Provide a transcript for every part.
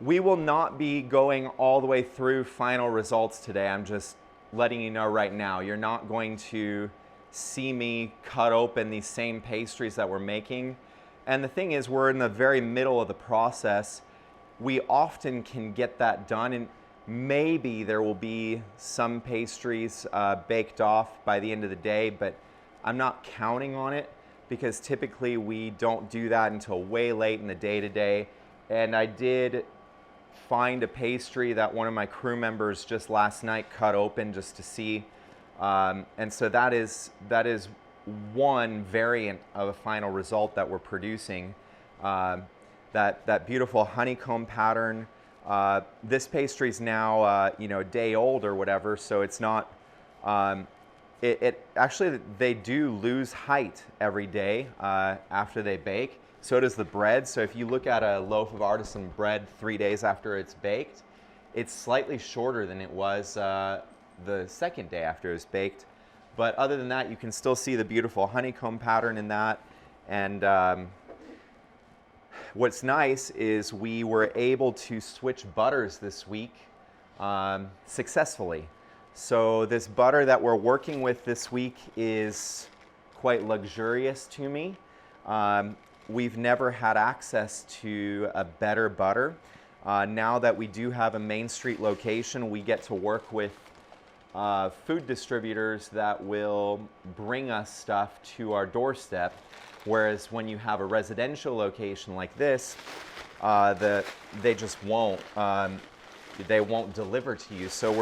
We will not be going all the way through final results today. I'm just letting you know right now. You're not going to see me cut open these same pastries that we're making. And the thing is, we're in the very middle of the process. We often can get that done, and maybe there will be some pastries baked off by the end of the day, but I'm not counting on it because typically we don't do that until way late in the day today. And I did find a pastry that one of my crew members just last night cut open just to see. And so that is one variant of a final result that we're producing. That beautiful honeycomb pattern. This pastry is now a day old or whatever, so it's not. Actually, they do lose height every day after they bake. So does the bread. So if you look at a loaf of artisan bread 3 days after it's baked, it's slightly shorter than it was the second day after it was baked. But other than that, you can still see the beautiful honeycomb pattern in that. And what's nice is we were able to switch butters this week successfully. So this butter that we're working with this week is quite luxurious to me. We've never had access to a better butter. Now that we do have a Main Street location, we get to work with food distributors that will bring us stuff to our doorstep. Whereas when you have a residential location like this, they just won't. They won't deliver to you. So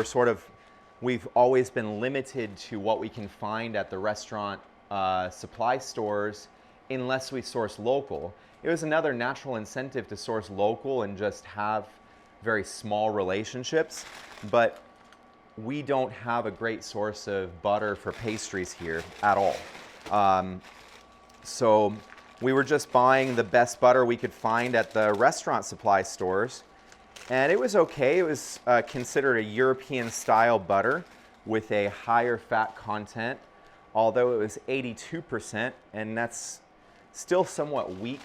we've always been limited to what we can find at the restaurant supply stores unless we source local. It was another natural incentive to source local and just have very small relationships, but we don't have a great source of butter for pastries here at all. So we were just buying the best butter we could find at the restaurant supply stores, and it was okay. It was considered a European style butter with a higher fat content, although it was 82%, and that's still somewhat weak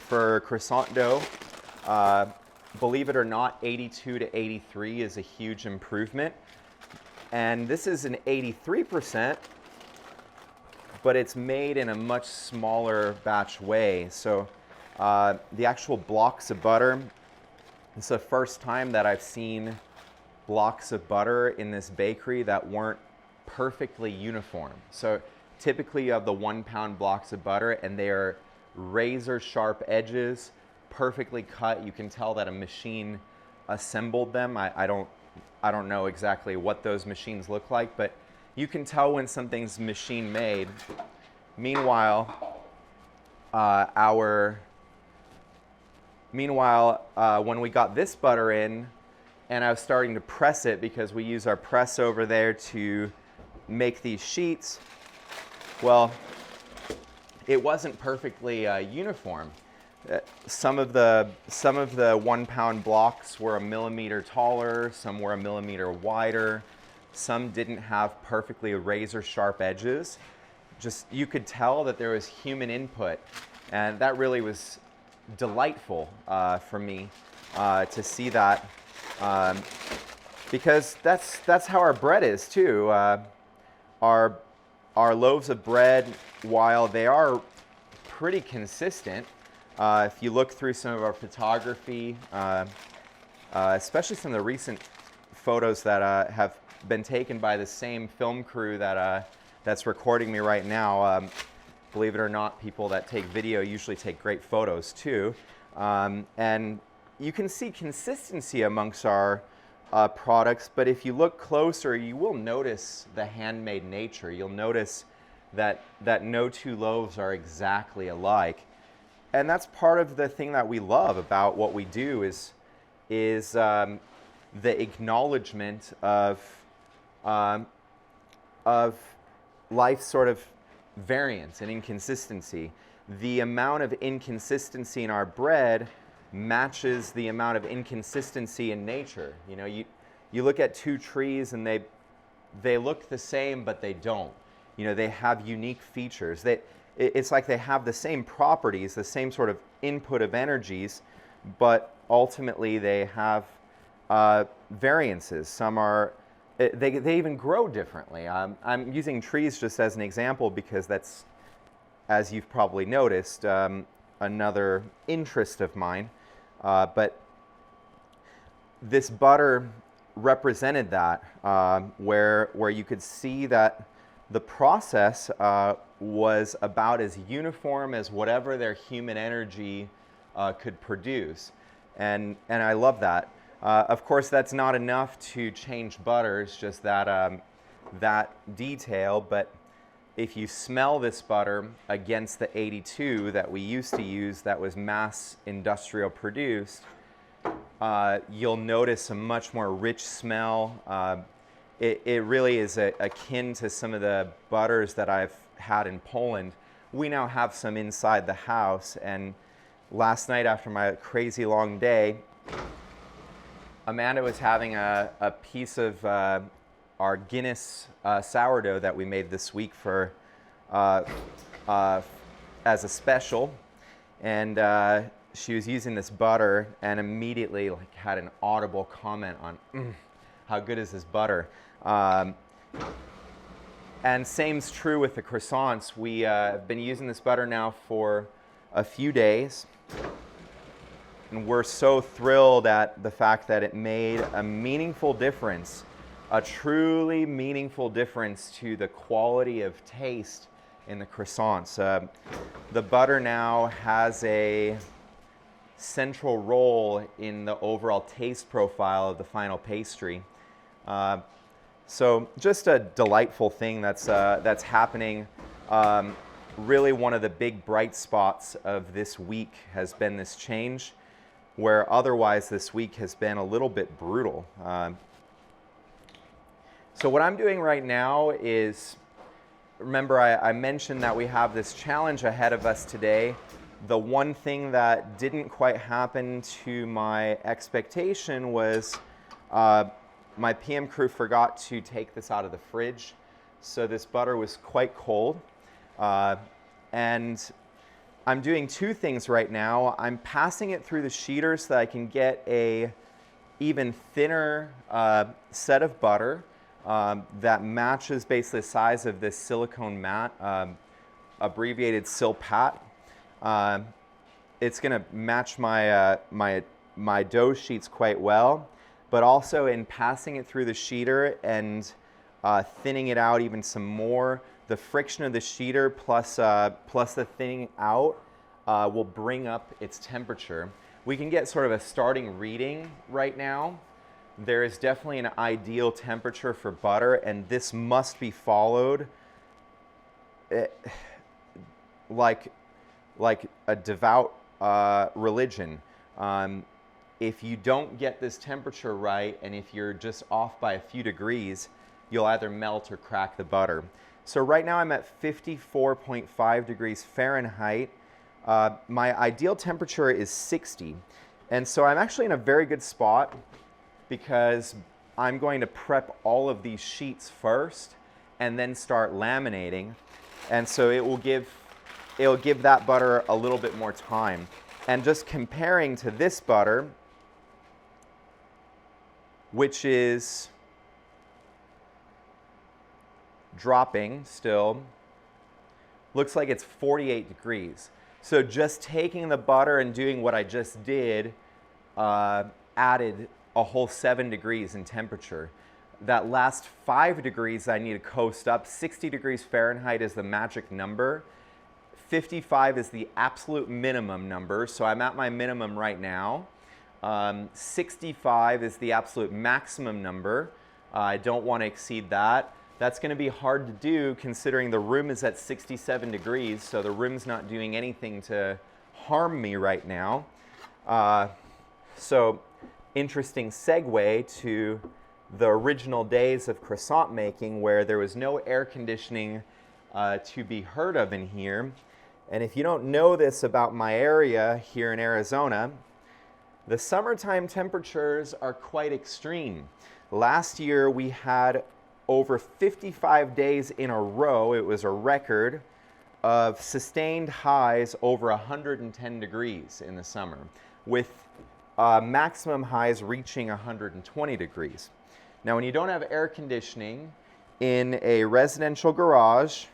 for croissant dough. Believe it or not, 82 to 83 is a huge improvement. And this is an 83%, but it's made in a much smaller batch way. So the actual blocks of butter, it's the first time that I've seen blocks of butter in this bakery that weren't perfectly uniform. So typically you have the 1 pound blocks of butter and they are razor sharp edges, perfectly cut. You can tell that a machine assembled them. I don't know exactly what those machines look like, but you can tell when something's machine made. Meanwhile, when we got this butter in and I was starting to press it because we use our press over there to make these sheets, well, it wasn't perfectly uniform. Some of the 1 pound blocks were a millimeter taller, some were a millimeter wider, some didn't have perfectly razor sharp edges. Just, you could tell that there was human input, and that really was delightful for me to see that, because that's how our bread is too. Our loaves of bread, while they are pretty consistent, if you look through some of our photography, especially some of the recent photos that have been taken by the same film crew that's recording me right now. Believe it or not, people that take video usually take great photos too. And you can see consistency amongst our products, but if you look closer, you will notice the handmade nature. You'll notice that no two loaves are exactly alike. And that's part of the thing that we love about what we do is the acknowledgement of life's sort of variance and inconsistency. The amount of inconsistency in our bread matches the amount of inconsistency in nature. You know, you look at two trees and they look the same, but they don't. You know, they have unique features. It's like they have the same properties, the same sort of input of energies, but ultimately they have variances. Some are, they even grow differently. I'm using trees just as an example because that's, as you've probably noticed, another interest of mine. But this butter represented that, where you could see that the process was about as uniform as whatever their human energy could produce. And I love that. Of course, that's not enough to change butters, just that, that detail, but if you smell this butter against the 82 that we used to use that was mass industrial produced, you'll notice a much more rich smell. It really is akin to some of the butters that I've had in Poland. We now have some inside the house, and last night after my crazy long day, Amanda was having a piece of our Guinness sourdough that we made this week for as a special, and she was using this butter and immediately had an audible comment on how good is this butter. And same's true with the croissants. We have been using this butter now for a few days, and we're so thrilled at the fact that it made a meaningful difference, a truly meaningful difference to the quality of taste in the croissants. The butter now has a central role in the overall taste profile of the final pastry. So just a delightful thing that's happening. Really one of the big bright spots of this week has been this change, where otherwise this week has been a little bit brutal. So what I'm doing right now is, remember I mentioned that we have this challenge ahead of us today. The one thing that didn't quite happen to my expectation was my PM crew forgot to take this out of the fridge. So this butter was quite cold. And I'm doing two things right now. I'm passing it through the sheeter so that I can get a even thinner set of butter that matches basically the size of this silicone mat, abbreviated silpat. It's going to match my, my dough sheets quite well, but also in passing it through the sheeter and thinning it out even some more, the friction of the sheeter plus the thinning out will bring up its temperature. We can get sort of a starting reading right now. There is definitely an ideal temperature for butter, and this must be followed like a devout religion. If you don't get this temperature right, and if you're just off by a few degrees, you'll either melt or crack the butter. So right now I'm at 54.5 degrees Fahrenheit. My ideal temperature is 60. And so I'm actually in a very good spot because I'm going to prep all of these sheets first and then start laminating. And so it'll give that butter a little bit more time. And just comparing to this butter, which is dropping still, looks like it's 48 degrees. So just taking the butter and doing what I just did added a whole 7 degrees in temperature. That last 5 degrees I need to coast up. 60 degrees Fahrenheit is the magic number. 55 is the absolute minimum number, so I'm at my minimum right now. 65 is the absolute maximum number. I don't want to exceed that. That's going to be hard to do considering the room is at 67 degrees, so the room's not doing anything to harm me right now. So interesting segue to the original days of croissant making, where there was no air conditioning to be heard of in here. And if you don't know this about my area here in Arizona, the summertime temperatures are quite extreme. Last year we had over 55 days in a row, it was a record, of sustained highs over 110 degrees in the summer, with maximum highs reaching 120 degrees. Now, when you don't have air conditioning in a residential garage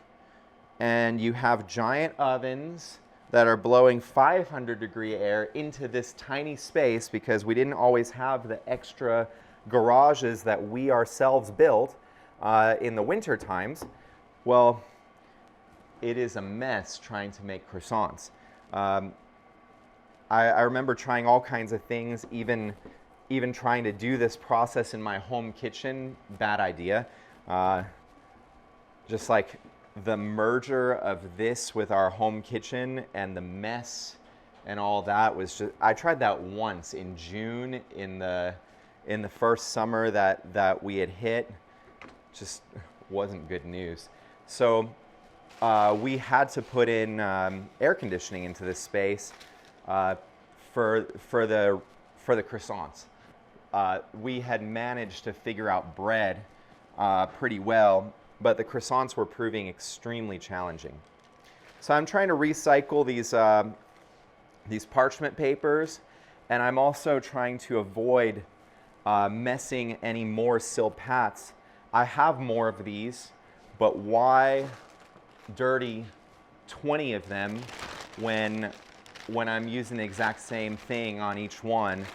and you have giant ovens that are blowing 500-degree air into this tiny space, because we didn't always have the extra garages that we ourselves built in the winter times, well, it is a mess trying to make croissants. I remember trying all kinds of things, even trying to do this process in my home kitchen. Bad idea. Just like the merger of this with our home kitchen and the mess and all that was just, I tried that once in June in the first summer that we had hit. Just wasn't good news. So we had to put in air conditioning into this space for the croissants. We had managed to figure out bread pretty well, but the croissants were proving extremely challenging. So I'm trying to recycle these parchment papers, and I'm also trying to avoid messing any more silpats. I have more of these, but why dirty 20 of them when I'm using the exact same thing on each one?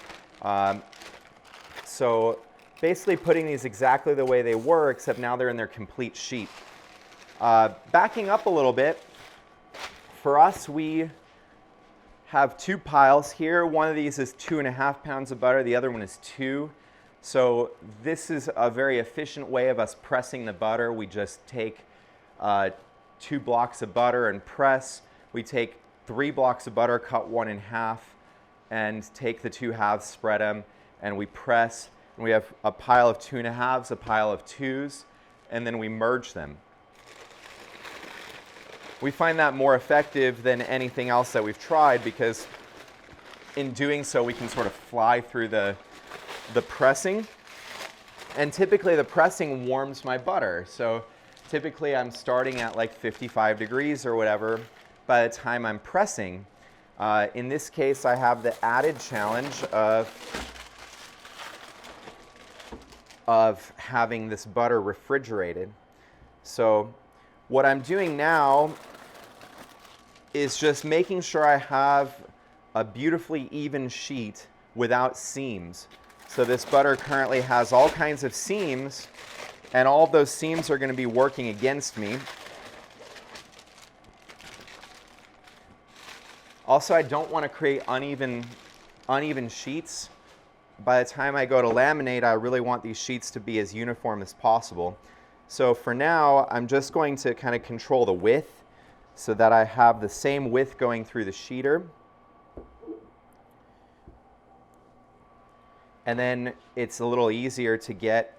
So basically putting these exactly the way they were, except now they're in their complete sheet. Backing up a little bit, for us, we have two piles here. One of these is 2.5 pounds of butter, the other one is 2. So this is a very efficient way of us pressing the butter. We just take 2 blocks of butter and press. We take 3 blocks of butter, cut one in half, and take the 2 halves, spread them, and we press. And we have a pile of 2.5s, a pile of 2s, and then we merge them. We find that more effective than anything else that we've tried, because in doing so we can sort of fly through the pressing. And typically the pressing warms my butter. So typically I'm starting at like 55 degrees or whatever by the time I'm pressing. In this case, I have the added challenge of having this butter refrigerated. So what I'm doing now is just making sure I have a beautifully even sheet without seams. So this butter currently has all kinds of seams, and all of those seams are going to be working against me. Also, I don't want to create uneven sheets. By the time I go to laminate, I really want these sheets to be as uniform as possible. So for now, I'm just going to kind of control the width so that I have the same width going through the sheeter. And then it's a little easier to get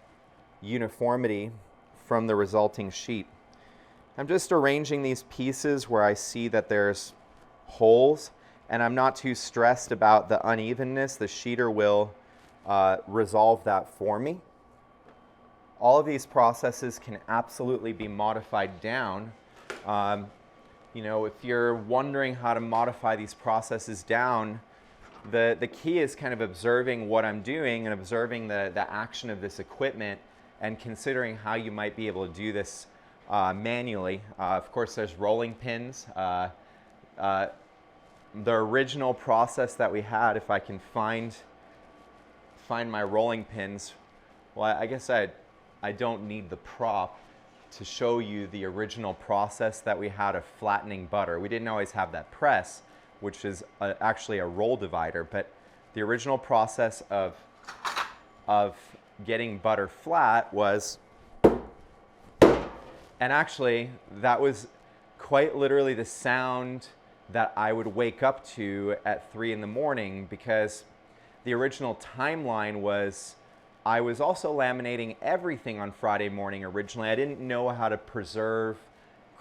uniformity from the resulting sheet. I'm just arranging these pieces where I see that there's holes, and I'm not too stressed about the unevenness. The sheeter will resolve that for me. All of these processes can absolutely be modified down. You know, if you're wondering how to modify these processes down, the key is kind of observing what I'm doing and observing the action of this equipment and considering how you might be able to do this manually. Of course, there's rolling pins. The original process that we had, if I can find my rolling pins, well, I guess I don't need the prop to show you the original process that we had of flattening butter. We didn't always have that press, which is actually a roll divider, but the original process of getting butter flat was, and actually that was quite literally the sound that I would wake up to at 3 in the morning, because the original timeline was I was also laminating everything on Friday morning originally. I didn't know how to preserve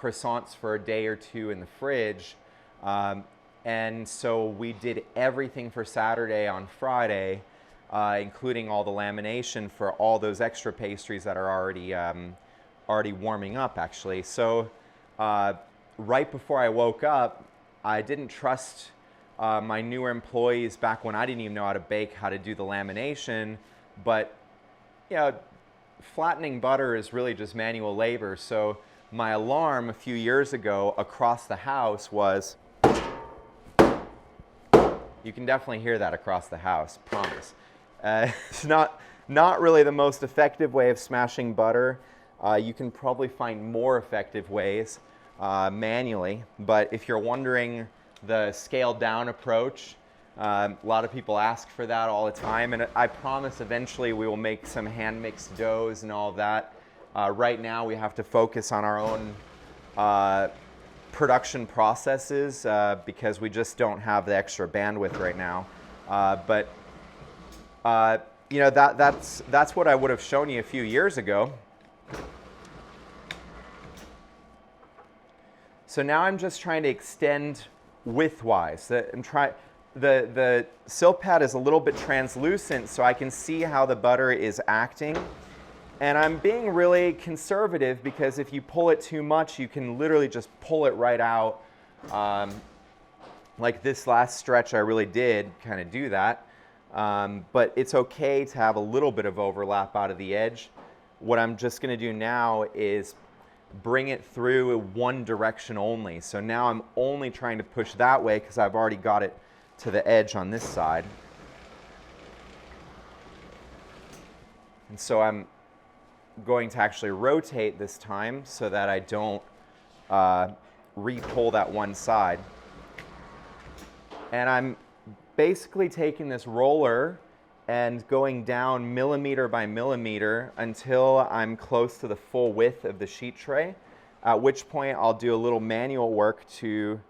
croissants for a day or two in the fridge. And so we did everything for Saturday on Friday, including all the lamination for all those extra pastries that are already warming up, actually. So right before I woke up, I didn't trust my newer employees back when I didn't even know how to bake, how to do the lamination. But you know, flattening butter is really just manual labor. So my alarm a few years ago across the house was, you can definitely hear that across the house, promise. It's not really the most effective way of smashing butter. You can probably find more effective ways manually, but if you're wondering the scaled down approach, a lot of people ask for that all the time, and I promise eventually we will make some hand mixed doughs and all of that. Right now we have to focus on our own production processes because we just don't have the extra bandwidth right now. But you know, that's what I would have shown you a few years ago. So now I'm just trying to extend widthwise. The silk pad is a little bit translucent, so I can see how the butter is acting. And I'm being really conservative because if you pull it too much, you can literally just pull it right out. Like this last stretch, I really did kind of do that. But it's okay to have a little bit of overlap out of the edge. What I'm just going to do now is bring it through one direction only. So now I'm only trying to push that way because I've already got it to the edge on this side. And so I'm going to actually rotate this time so that I don't re-pull that one side. And I'm basically taking this roller and going down millimeter by millimeter until I'm close to the full width of the sheet tray, at which point I'll do a little manual work to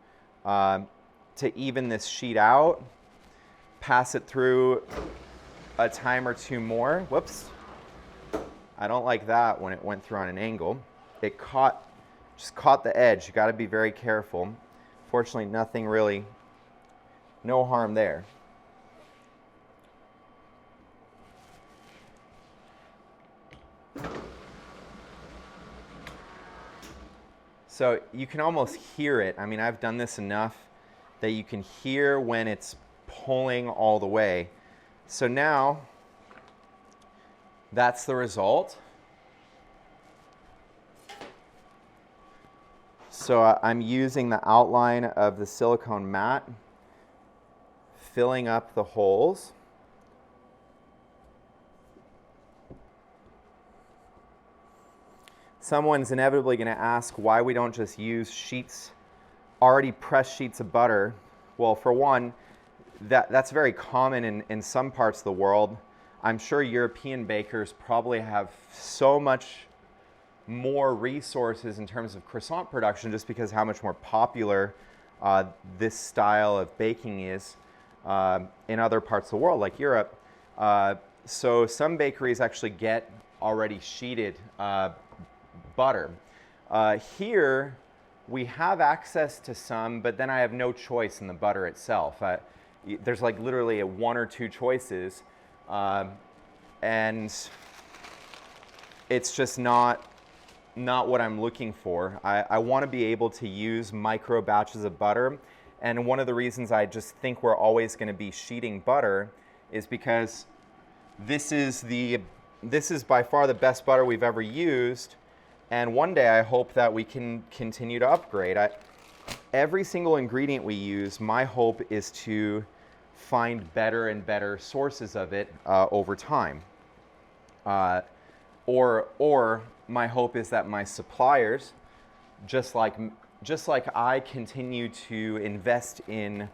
even this sheet out, pass it through a time or two more. Whoops. I don't like that when it went through on an angle. It just caught the edge. You got to be very careful. Fortunately, no harm there. So you can almost hear it. I mean, I've done this enough that you can hear when it's pulling all the way. So now, that's the result. So I'm using the outline of the silicone mat, filling up the holes. Someone's inevitably going to ask why we don't just use sheets, already pressed sheets of butter. Well, for one, that's very common in some parts of the world. I'm sure European bakers probably have so much more resources in terms of croissant production just because how much more popular this style of baking is in other parts of the world, like Europe. So some bakeries actually get already sheeted butter. Here, we have access to some, but then I have no choice in the butter itself. There's like literally one or two choices, and it's just not what I'm looking for. I want to be able to use micro batches of butter, and one of the reasons I just think we're always going to be sheeting butter is because this is by far the best butter we've ever used. And one day I hope that we can continue to upgrade. Every single ingredient we use, my hope is to find better and better sources of it over time. Or my hope is that my suppliers, just like I continue to invest in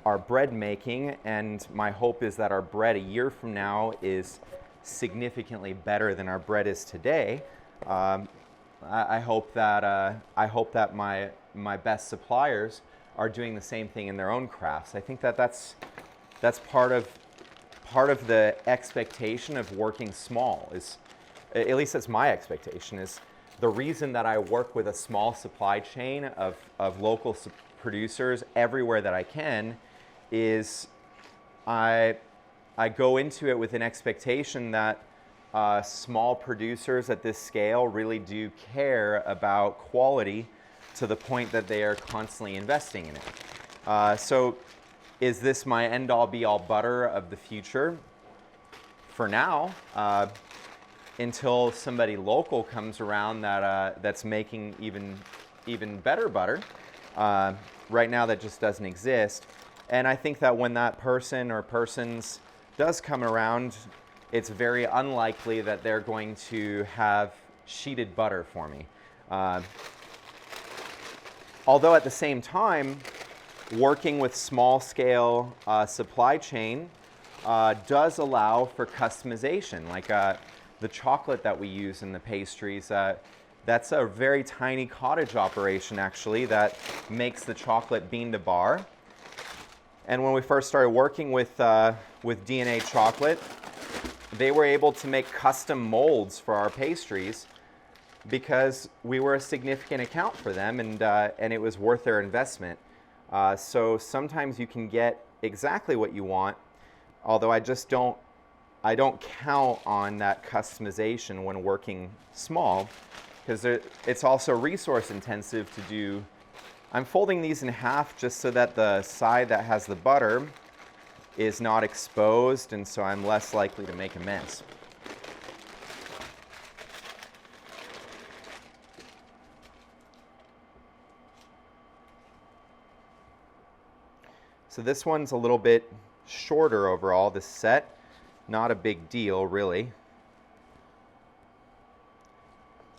our bread making, and my hope is that our bread a year from now is significantly better than our bread is today. I hope that my best suppliers are doing the same thing in their own crafts. I think that's part of the expectation of working small. Is at least that's my expectation. Is the reason that I work with a small supply chain of local producers everywhere that I can is I go into it with an expectation that small producers at this scale really do care about quality to the point that they are constantly investing in it. So Is this my end-all be-all butter of the future? For now, until somebody local comes around that's making even better butter. Right now that just doesn't exist. And I think that when that person or persons does come around, it's very unlikely that they're going to have sheeted butter for me. Although at the same time, working with small scale supply chain does allow for customization. Like the chocolate that we use in the pastries, that's a very tiny cottage operation actually that makes the chocolate bean to bar. And when we first started working with DNA Chocolate, they were able to make custom molds for our pastries because we were a significant account for them, and it was worth their investment. So sometimes you can get exactly what you want, although I don't count on that customization when working small, because it's also resource intensive to do. I'm folding these in half just so that the side that has the butter is not exposed, and so I'm less likely to make a mess. So this one's a little bit shorter overall, this set. Not a big deal, really.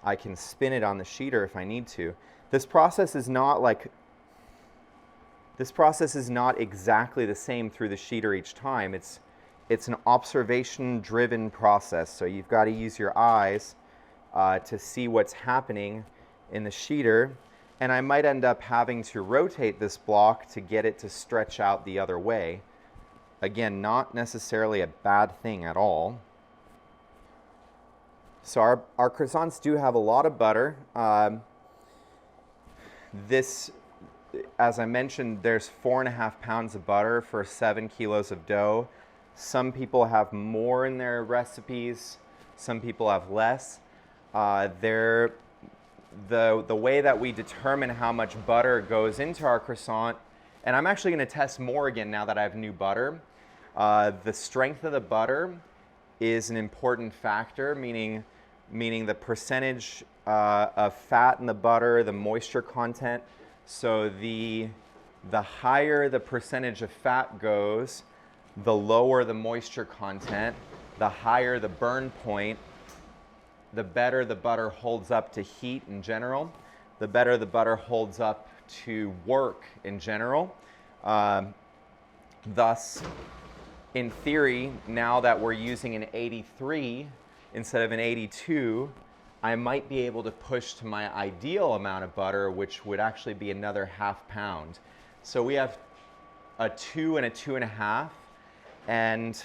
I can spin it on the sheeter if I need to. This process is not exactly the same through the sheeter each time. It's an observation-driven process, so you've got to use your eyes to see what's happening in the sheeter. And I might end up having to rotate this block to get it to stretch out the other way. Again, not necessarily a bad thing at all. So our croissants do have a lot of butter. This, as I mentioned, there's 4.5 pounds of butter for 7 kilos of dough. Some people have more in their recipes. Some people have less. The way that we determine how much butter goes into our croissant, and I'm actually going to test more again now that I have new butter. The strength of the butter is an important factor, meaning the percentage of fat in the butter, the moisture content. So the higher the percentage of fat goes, the lower the moisture content, the higher the burn point, the better the butter holds up to heat in general, the better the butter holds up to work in general. Thus, in theory, now that we're using an 83 instead of an 82, I might be able to push to my ideal amount of butter, which would actually be another 1/2 pound. So we have a 2 and a 2.5, and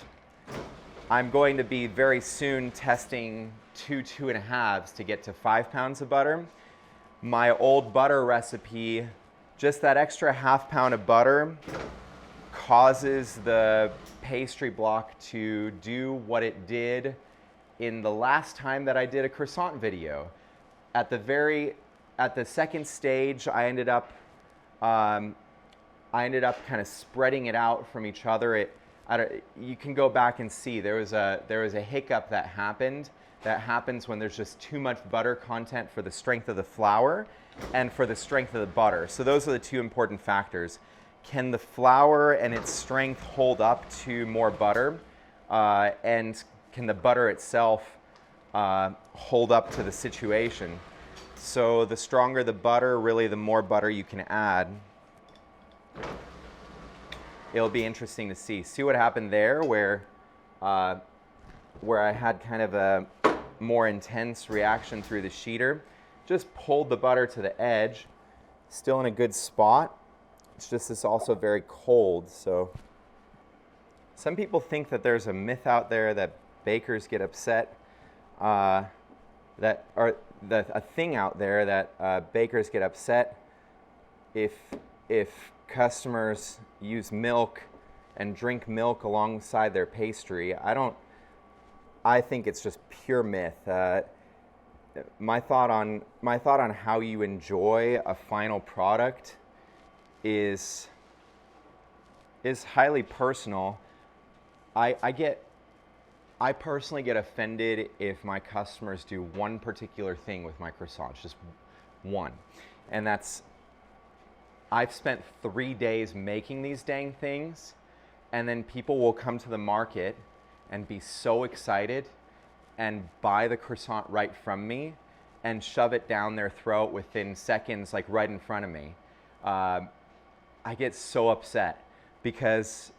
I'm going to be very soon testing 2.5s to get to 5 pounds of butter. My old butter recipe, just that extra 1/2 pound of butter causes the pastry block to do what it did in the last time that I did a croissant video. At the second stage, I ended up kind of spreading it out from each other. You can go back and see there was a hiccup that happened. That happens when there's just too much butter content for the strength of the flour and for the strength of the butter. So those are the two important factors. Can the flour and its strength hold up to more butter? And can the butter itself hold up to the situation? So the stronger the butter, really the more butter you can add. It'll be interesting to see. See what happened there where I had kind of a more intense reaction through the sheeter. Just pulled the butter to the edge, still in a good spot. It's just it's also very cold. So some people think that there's a myth out there that bakers get upset, a thing out there that bakers get upset if customers use milk and drink milk alongside their pastry. I think it's just pure myth. My thought on how you enjoy a final product is is highly personal. I personally get offended if my customers do one particular thing with my croissants, just one. And that's, I've spent 3 days making these dang things, and then people will come to the market and be so excited and buy the croissant right from me and shove it down their throat within seconds, like right in front of me. I get so upset because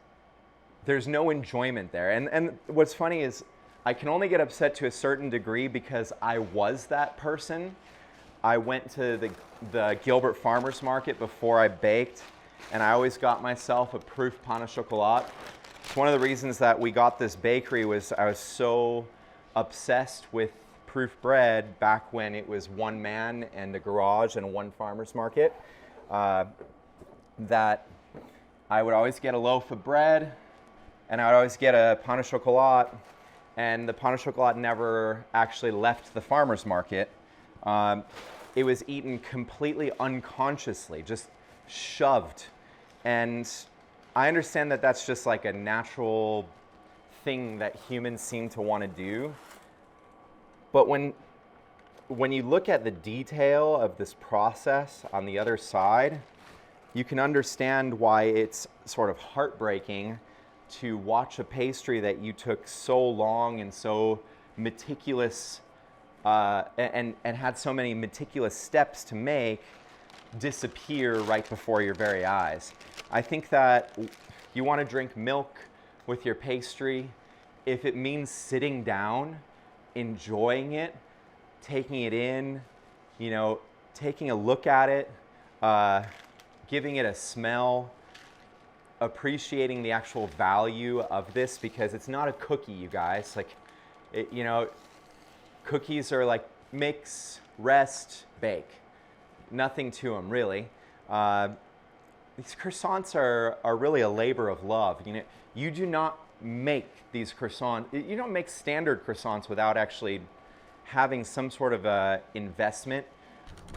there's no enjoyment there. And what's funny is I can only get upset to a certain degree because I was that person. I went to the Gilbert Farmers Market before I baked, and I always got myself a proof pain au chocolat. It's one of the reasons that we got this bakery was I was so obsessed with proof bread back when it was one man and a garage and one farmer's market, that I would always get a loaf of bread and I would always get a pain au chocolat, and the pain au chocolat never actually left the farmer's market. It was eaten completely unconsciously, just shoved. And I understand that that's just like a natural thing that humans seem to want to do. But when you look at the detail of this process on the other side, you can understand why it's sort of heartbreaking to watch a pastry that you took so long and so meticulous and had so many meticulous steps to make disappear right before your very eyes. I think that you want to drink milk with your pastry. If it means sitting down, enjoying it, taking it in, you know, taking a look at it, giving it a smell, appreciating the actual value of this, because it's not a cookie, you guys. Like, you know, cookies are like mix, rest, bake. Nothing to them, really. These croissants are really a labor of love. You know, you do not make these croissants, you don't make standard croissants without actually having some sort of a investment.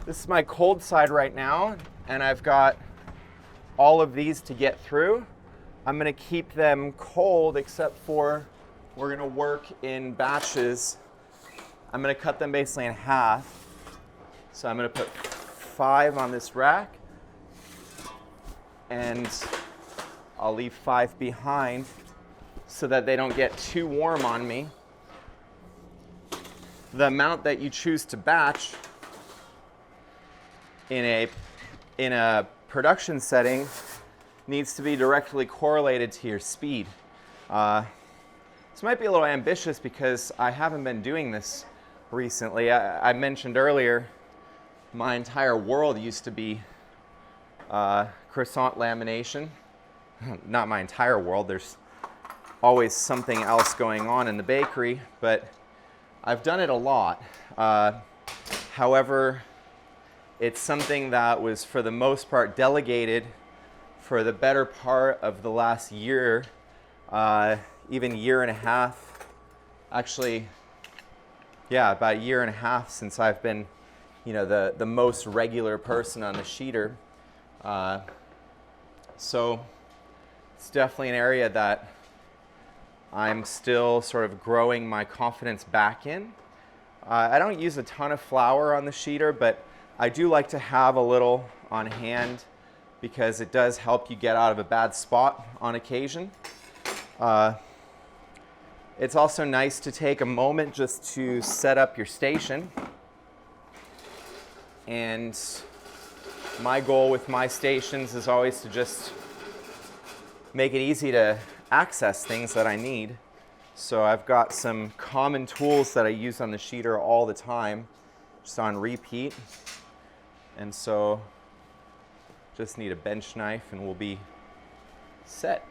This is my cold side right now, and I've got all of these to get through. I'm gonna keep them cold, except for we're gonna work in batches. I'm gonna cut them basically in half. So I'm gonna put 5 on this rack, and I'll leave 5 behind so that they don't get too warm on me. The amount that you choose to batch in a production setting needs to be directly correlated to your speed. This might be a little ambitious because I haven't been doing this recently. I mentioned earlier my entire world used to be croissant lamination. Not my entire world, there's always something else going on in the bakery, but I've done it a lot. However, it's something that was for the most part delegated for the better part of the last year, even year and a half. Actually, yeah, about a year and a half since I've been, you know, the most regular person on the sheeter. So it's definitely an area that I'm still sort of growing my confidence back in. I don't use a ton of flour on the sheeter, but I do like to have a little on hand because it does help you get out of a bad spot on occasion. It's also nice to take a moment just to set up your station. And my goal with my stations is always to just make it easy to access things that I need. So I've got some common tools that I use on the sheeter all the time, just on repeat. And so just need a bench knife and we'll be set.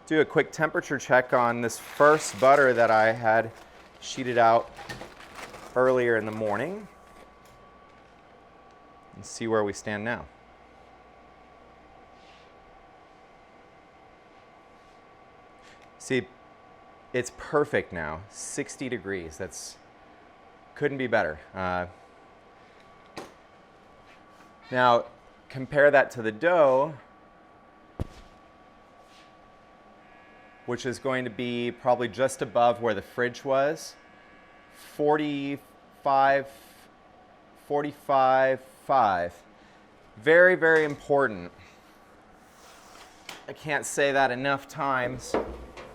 Do a quick temperature check on this first butter that I had sheeted out earlier in the morning and see where we stand now. See, it's perfect now, 60 degrees. Couldn't be better. Now, compare that to the dough, which is going to be probably just above where the fridge was. 45, 5. Very, very important. I can't say that enough times.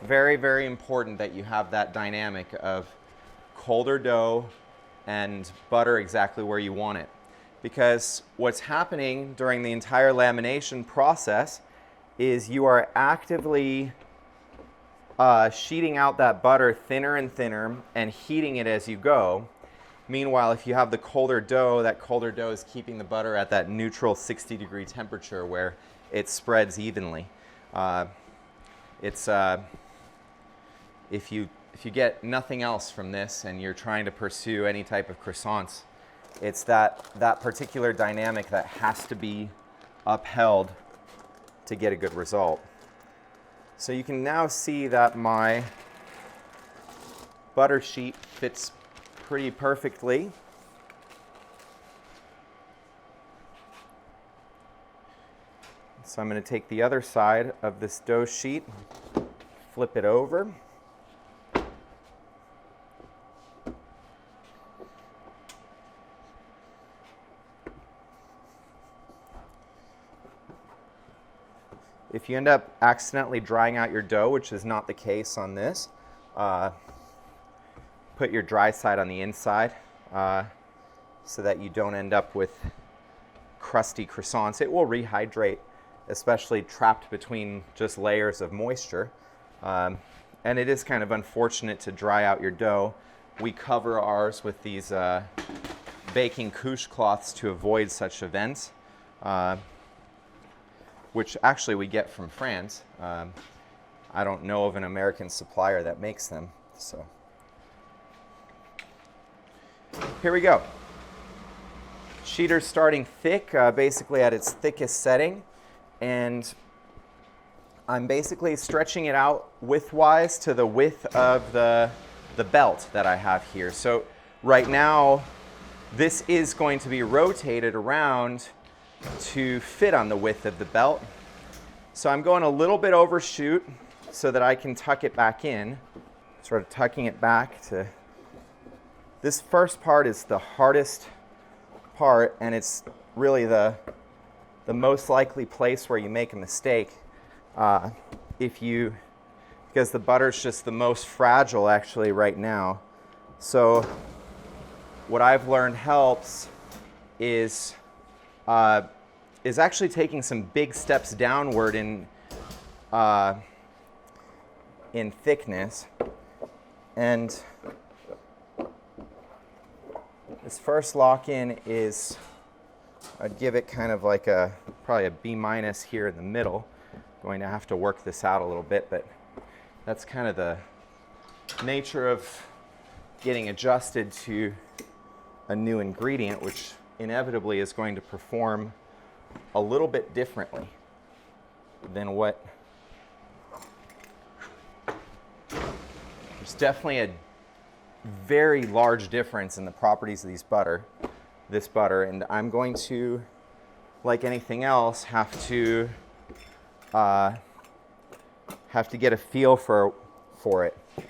Very, very important that you have that dynamic of colder dough and butter exactly where you want it. Because what's happening during the entire lamination process is you are actively sheeting out that butter thinner and thinner and heating it as you go. Meanwhile, if you have the colder dough, that colder dough is keeping the butter at that neutral 60-degree temperature where it spreads evenly. If you get nothing else from this and you're trying to pursue any type of croissants, it's that particular dynamic that has to be upheld to get a good result. So you can now see that my butter sheet fits pretty perfectly. So I'm going to take the other side of this dough sheet, flip it over. If you end up accidentally drying out your dough, which is not the case on this, put your dry side on the inside so that you don't end up with crusty croissants. It will rehydrate, especially trapped between just layers of moisture. And it is kind of unfortunate to dry out your dough. We cover ours with these baking couche cloths to avoid such events. Which actually we get from France. I don't know of an American supplier that makes them. So here we go. Sheeter's starting thick, basically at its thickest setting, and I'm basically stretching it out widthwise to the width of the belt that I have here. So right now, this is going to be rotated around to fit on the width of the belt. So I'm going a little bit overshoot so that I can tuck it back in, sort of tucking it back to, this first part is the hardest part, and it's really the most likely place where you make a mistake because the butter's just the most fragile actually right now. So what I've learned helps is actually taking some big steps downward in thickness. And this first lock-in is, I'd give it kind of like probably a B- here in the middle. Going to have to work this out a little bit, but that's kind of the nature of getting adjusted to a new ingredient, which inevitably is going to perform a little bit differently than what. There's definitely a very large difference in the properties of this butter, and I'm going to, like anything else, have to get a feel for it. You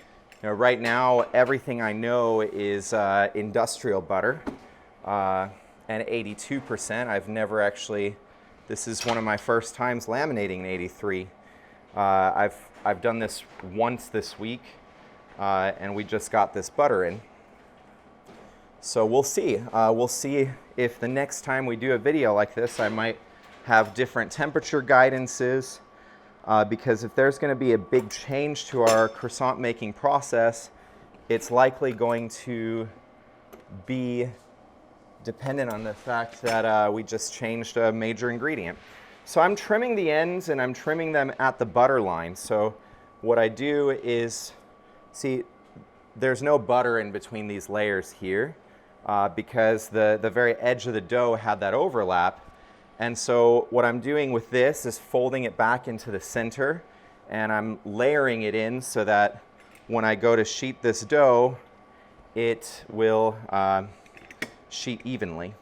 know, right now everything I know is industrial butter. And 82%. I've never actually, this is one of my first times laminating an 83. I've done this once this week, and we just got this butter in. So we'll see. We'll see if the next time we do a video like this, I might have different temperature guidances, because if there's going to be a big change to our croissant making process, it's likely going to be dependent on the fact that we just changed a major ingredient. So I'm trimming the ends, and I'm trimming them at the butter line. So what I do is, see, there's no butter in between these layers here because the very edge of the dough had that overlap. And so what I'm doing with this is folding it back into the center, and I'm layering it in so that when I go to sheet this dough, it will sheet evenly.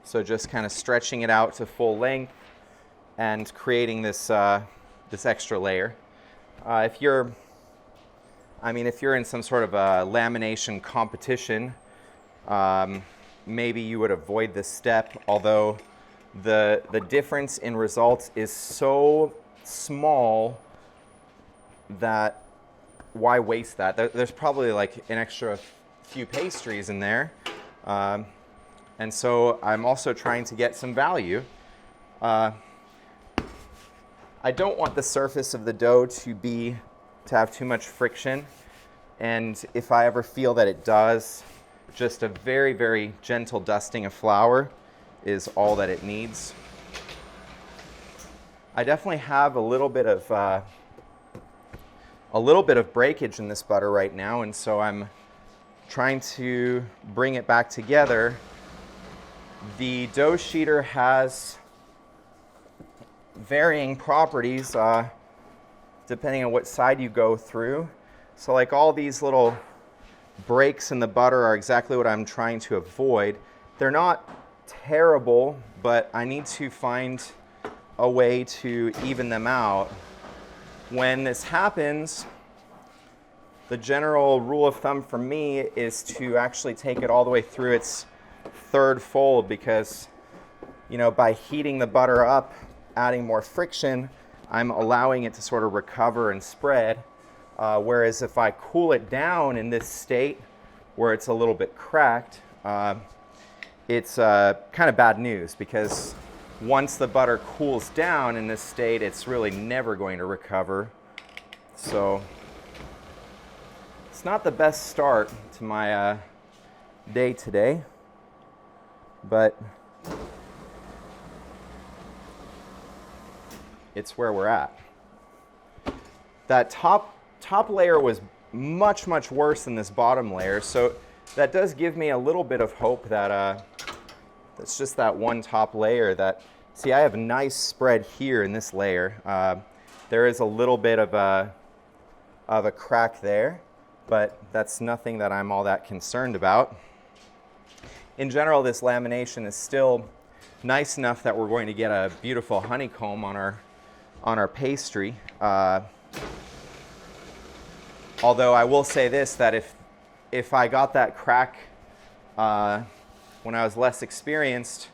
So just kind of stretching it out to full length and creating this this extra layer. If you're in some sort of a lamination competition, maybe you would avoid this step, although the difference in results is so small that why waste that? There's probably like an extra few pastries in there. And so I'm also trying to get some value. I don't want the surface of the dough to have too much friction. And if I ever feel that it does, just a very, very gentle dusting of flour is all that it needs. I definitely have a little bit of breakage in this butter right now, and so I'm trying to bring it back together. The dough sheeter has varying properties depending on what side you go through. So like all these little breaks in the butter are exactly what I'm trying to avoid. They're not terrible, but I need to find a way to even them out. When this happens, the general rule of thumb for me is to actually take it all the way through its third fold, because by heating the butter up, adding more friction, I'm allowing it to sort of recover and spread. Whereas if I cool it down in this state where it's a little bit cracked, it's kind of bad news, because once the butter cools down in this state, it's really never going to recover. So it's not the best start to my day today, but it's where we're at. That top layer was much worse than this bottom layer, so that does give me a little bit of hope that that's just that one top layer. That, see, I have a nice spread here in this layer. There is a little bit of a crack there, but that's nothing that I'm all that concerned about. In general, this lamination is still nice enough that we're going to get a beautiful honeycomb on our pastry. Although I will say this, that if I got that crack when I was less experienced,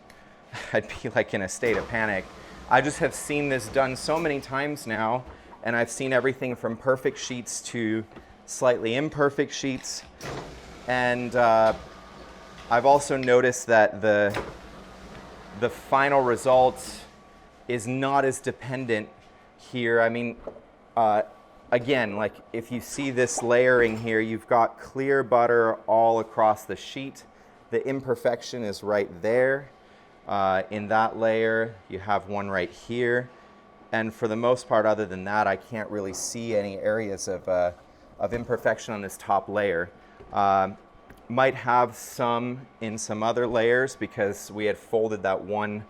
I'd be like in a state of panic. I just have seen this done so many times now, and I've seen everything from perfect sheets to slightly imperfect sheets. And I've also noticed that the final result is not as dependent here. I mean, again, like if you see this layering here, you've got clear butter all across the sheet. The imperfection is right there. In that layer, you have one right here. And for the most part, other than that, I can't really see any areas of imperfection on this top layer. Might have some in some other layers because we had folded that one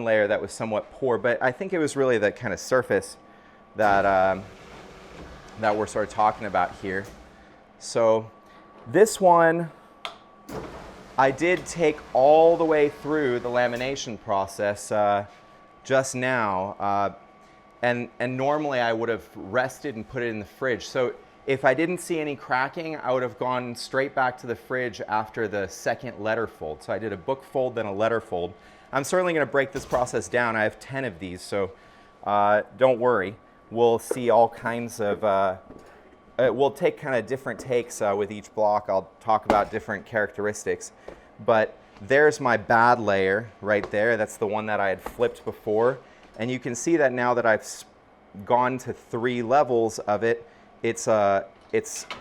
layer that was somewhat poor, but I think it was really that kind of surface that that we're sort of talking about here. So this one, I did take all the way through the lamination process just now, and normally I would have rested and put it in the fridge. So if I didn't see any cracking, I would have gone straight back to the fridge after the second letter fold. So I did a book fold, then a letter fold. I'm certainly going to break this process down. I have 10 of these, so don't worry. We'll see all kinds of, we'll take kind of different takes with each block. I'll talk about different characteristics. But there's my bad layer right there. That's the one that I had flipped before. And you can see that now that I've gone to 3 levels of it, it's a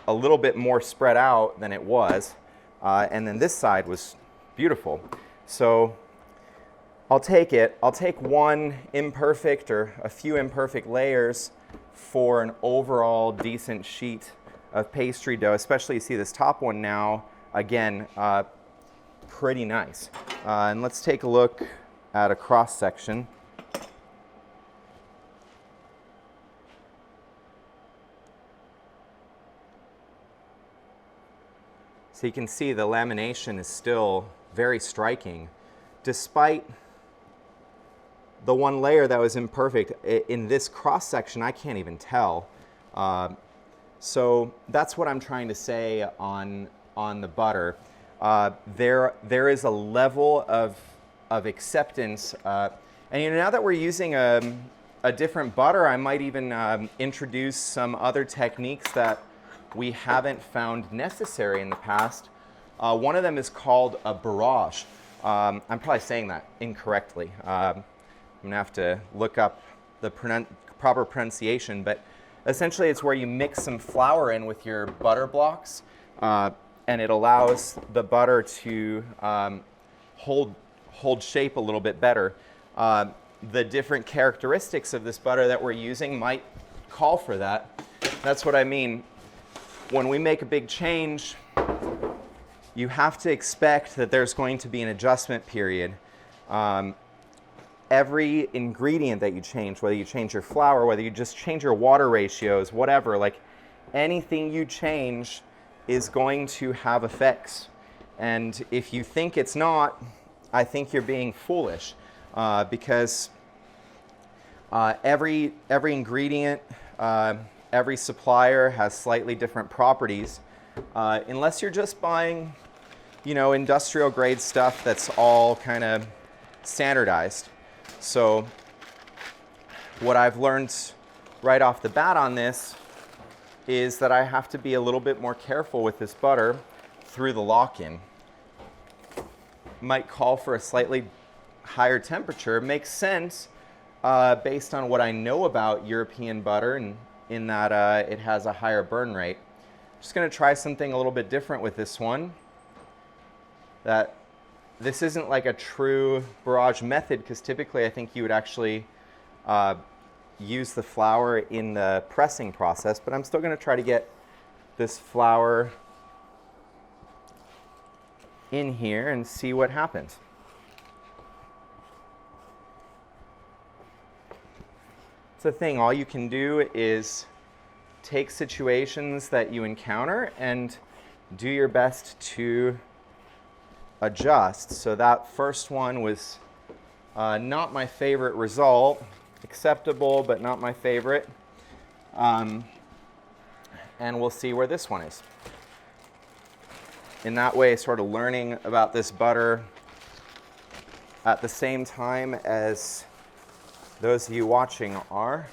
little bit more spread out than it was. And then this side was beautiful. So I'll take it. I'll take one imperfect or a few imperfect layers for an overall decent sheet of pastry dough, especially you see this top one now, again, pretty nice. And let's take a look at a cross section. So you can see the lamination is still very striking, despite the one layer that was imperfect. In this cross section, I can't even tell. So that's what I'm trying to say on the butter. There is a level of acceptance, and now that we're using a different butter, I might even introduce some other techniques that we haven't found necessary in the past. One of them is called a barrage. I'm probably saying that incorrectly. I'm gonna have to look up the proper pronunciation, but essentially it's where you mix some flour in with your butter blocks, and it allows the butter to hold shape a little bit better. The different characteristics of this butter that we're using might call for that. That's what I mean. When we make a big change, you have to expect that there's going to be an adjustment period. Every ingredient that you change, whether you change your flour, whether you just change your water ratios, whatever, like anything you change is going to have effects. And if you think it's not, I think you're being foolish, because every ingredient, every supplier has slightly different properties. Unless you're just buying, industrial grade stuff that's all kind of standardized. So what I've learned right off the bat on this is that I have to be a little bit more careful with this butter through the lock-in. Might call for a slightly higher temperature. Makes sense based on what I know about European butter, and in that it has a higher burn rate. Just going to try something a little bit different with this one. This isn't like a true barrage method, because typically I think you would actually use the flour in the pressing process, but I'm still going to try to get this flour in here and see what happens. It's the thing, all you can do is take situations that you encounter and do your best to adjust. So that first one was not my favorite result. Acceptable, but not my favorite. And we'll see where this one is. In that way, sort of learning about this butter at the same time as those of you watching are.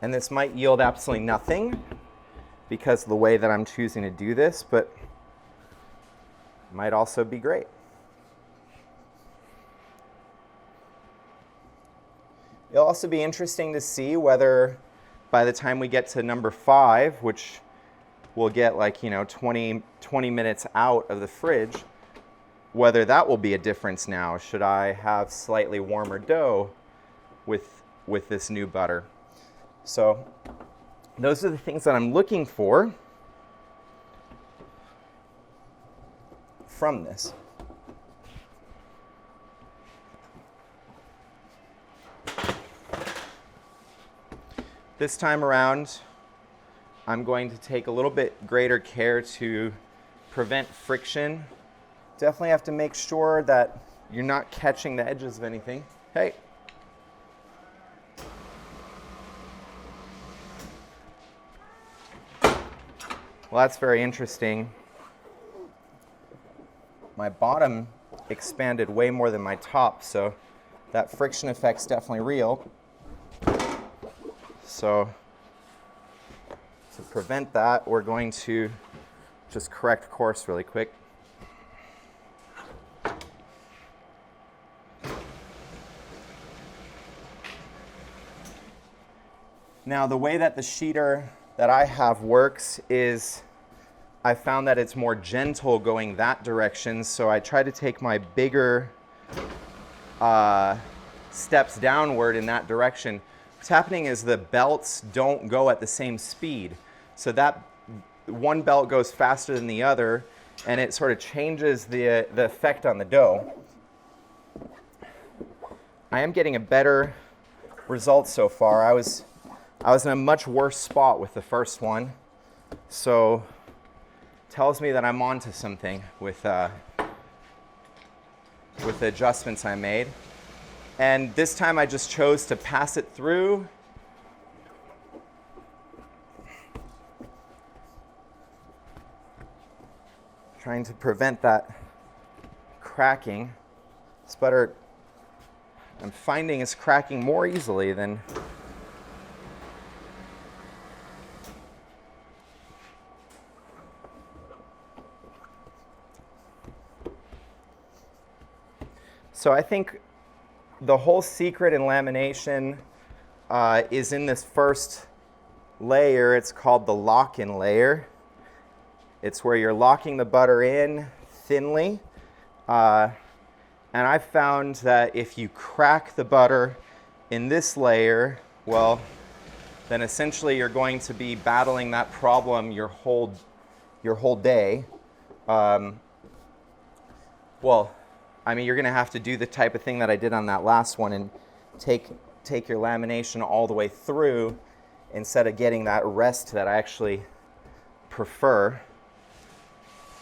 And this might yield absolutely nothing because of the way that I'm choosing to do this, but might also be great. It'll also be interesting to see whether by the time we get to number 5, which we'll get 20 minutes out of the fridge, whether that will be a difference now. Should I have slightly warmer dough with this new butter? So those are the things that I'm looking for from this. This time around, I'm going to take a little bit greater care to prevent friction. Definitely have to make sure that you're not catching the edges of anything. Hey. Well, that's very interesting. My bottom expanded way more than my top, so that friction effect's definitely real. So to prevent that, we're going to just correct course really quick. Now, the way that the sheeter that I have works is I found that it's more gentle going that direction, so I try to take my bigger steps downward in that direction. What's happening is the belts don't go at the same speed, so that one belt goes faster than the other, and it sort of changes the effect on the dough. I am getting a better result so far. I was in a much worse spot with the first one, so tells me that I'm onto something with the adjustments I made. And this time I just chose to pass it through. Trying to prevent that cracking. This butter, I'm finding, is cracking more easily than so I think the whole secret in lamination is in this first layer. It's called the lock-in layer. It's where you're locking the butter in thinly. And I've found that if you crack the butter in this layer, well, then essentially you're going to be battling that problem your whole day. Well, I mean, you're going to have to do the type of thing that I did on that last one and take your lamination all the way through instead of getting that rest that I actually prefer.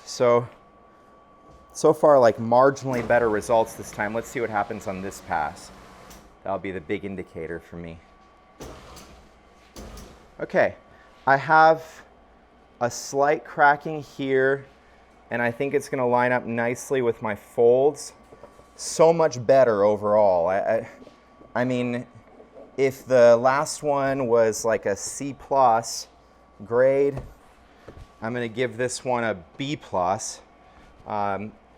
So far, like, marginally better results this time. Let's see what happens on this pass. That'll be the big indicator for me. Okay, I have a slight cracking here, and I think it's going to line up nicely with my folds. So much better overall. I mean, if the last one was like a C+ grade, I'm going to give this one a B+.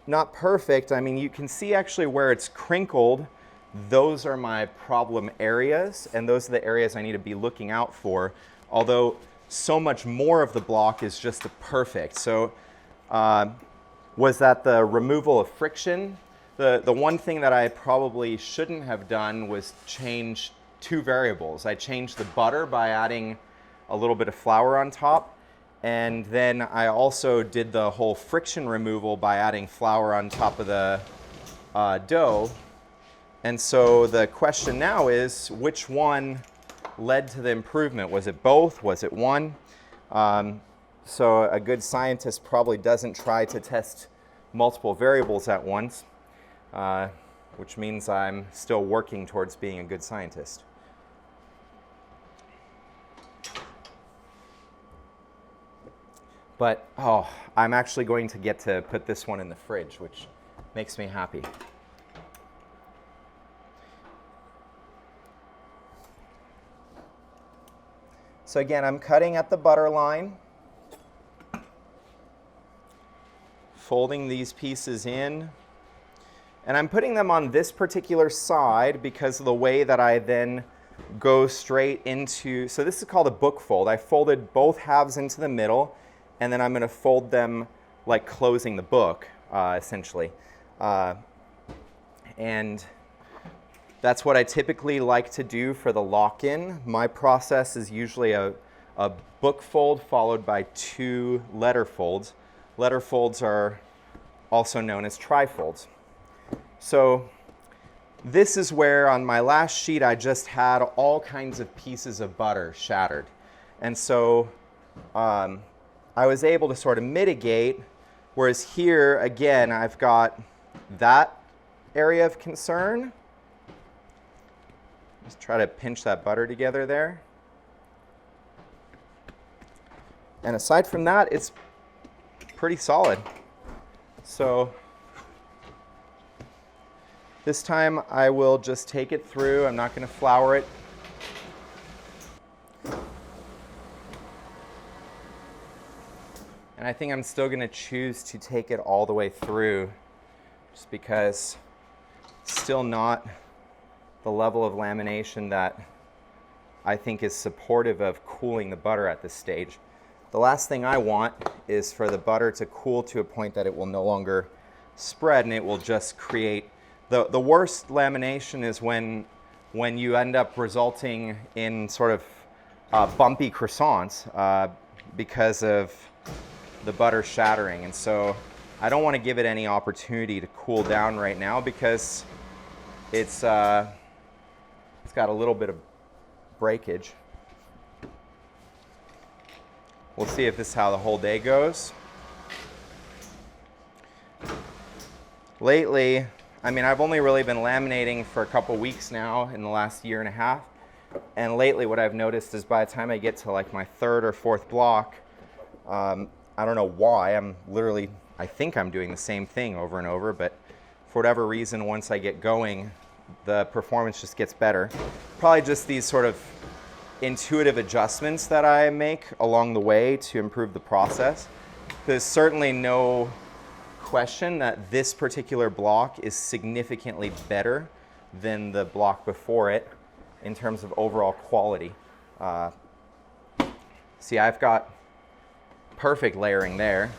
Not perfect. I mean, you can see actually where it's crinkled. Those are my problem areas, and those are the areas I need to be looking out for. Although so much more of the block is just perfect. So was that the removal of friction? The one thing that I probably shouldn't have done was change two variables. I changed the butter by adding a little bit of flour on top, and then I also did the whole friction removal by adding flour on top of the dough. And so the question now is, which one led to the improvement? Was it both? Was it one? So a good scientist probably doesn't try to test multiple variables at once, which means I'm still working towards being a good scientist. But, oh, I'm actually going to get to put this one in the fridge, which makes me happy. So again, I'm cutting at the butter line, folding these pieces in, and I'm putting them on this particular side because of the way that I then go straight into, so this is called a book fold. I folded both halves into the middle, and then I'm going to fold them like closing the book, essentially. And that's what I typically like to do for the lock-in. My process is usually a book fold followed by 2 letter folds. Letter folds are also known as trifolds. So this is where on my last sheet I just had all kinds of pieces of butter shattered. And so I was able to sort of mitigate, whereas here, again, I've got that area of concern. Just try to pinch that butter together there. And aside from that, it's pretty solid. So this time I will just take it through. I'm not going to flour it. And I think I'm still going to choose to take it all the way through, just because it's still not the level of lamination that I think is supportive of cooling the butter at this stage. The last thing I want is for the butter to cool to a point that it will no longer spread and it will just create, the worst lamination is when you end up resulting in sort of bumpy croissants because of the butter shattering. And so I don't want to give it any opportunity to cool down right now because it's It's got a little bit of breakage. We'll see if this is how the whole day goes. Lately, I mean, I've only really been laminating for a couple weeks now in the last year and a half. And lately what I've noticed is by the time I get to like my third or fourth block, I don't know why, I think I'm doing the same thing over and over, but for whatever reason, once I get going, the performance just gets better. Probably just these sort of intuitive adjustments that I make along the way to improve the process. There's certainly no question that this particular block is significantly better than the block before it in terms of overall quality. See, I've got perfect layering there.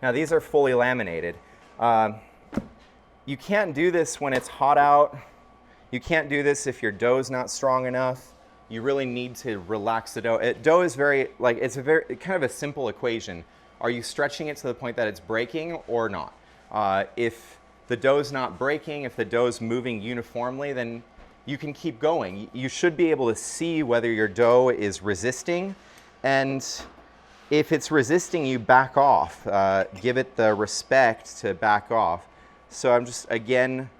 Now these are fully laminated. You can't do this when it's hot out. You can't do this if your dough's not strong enough. You really need to relax the dough. Dough is it's a very kind of a simple equation. Are you stretching it to the point that it's breaking or not? If the dough's not breaking, if the dough's moving uniformly, then you can keep going. You should be able to see whether your dough is resisting, and if it's resisting, you back off. Give it the respect to back off. So I'm just, again,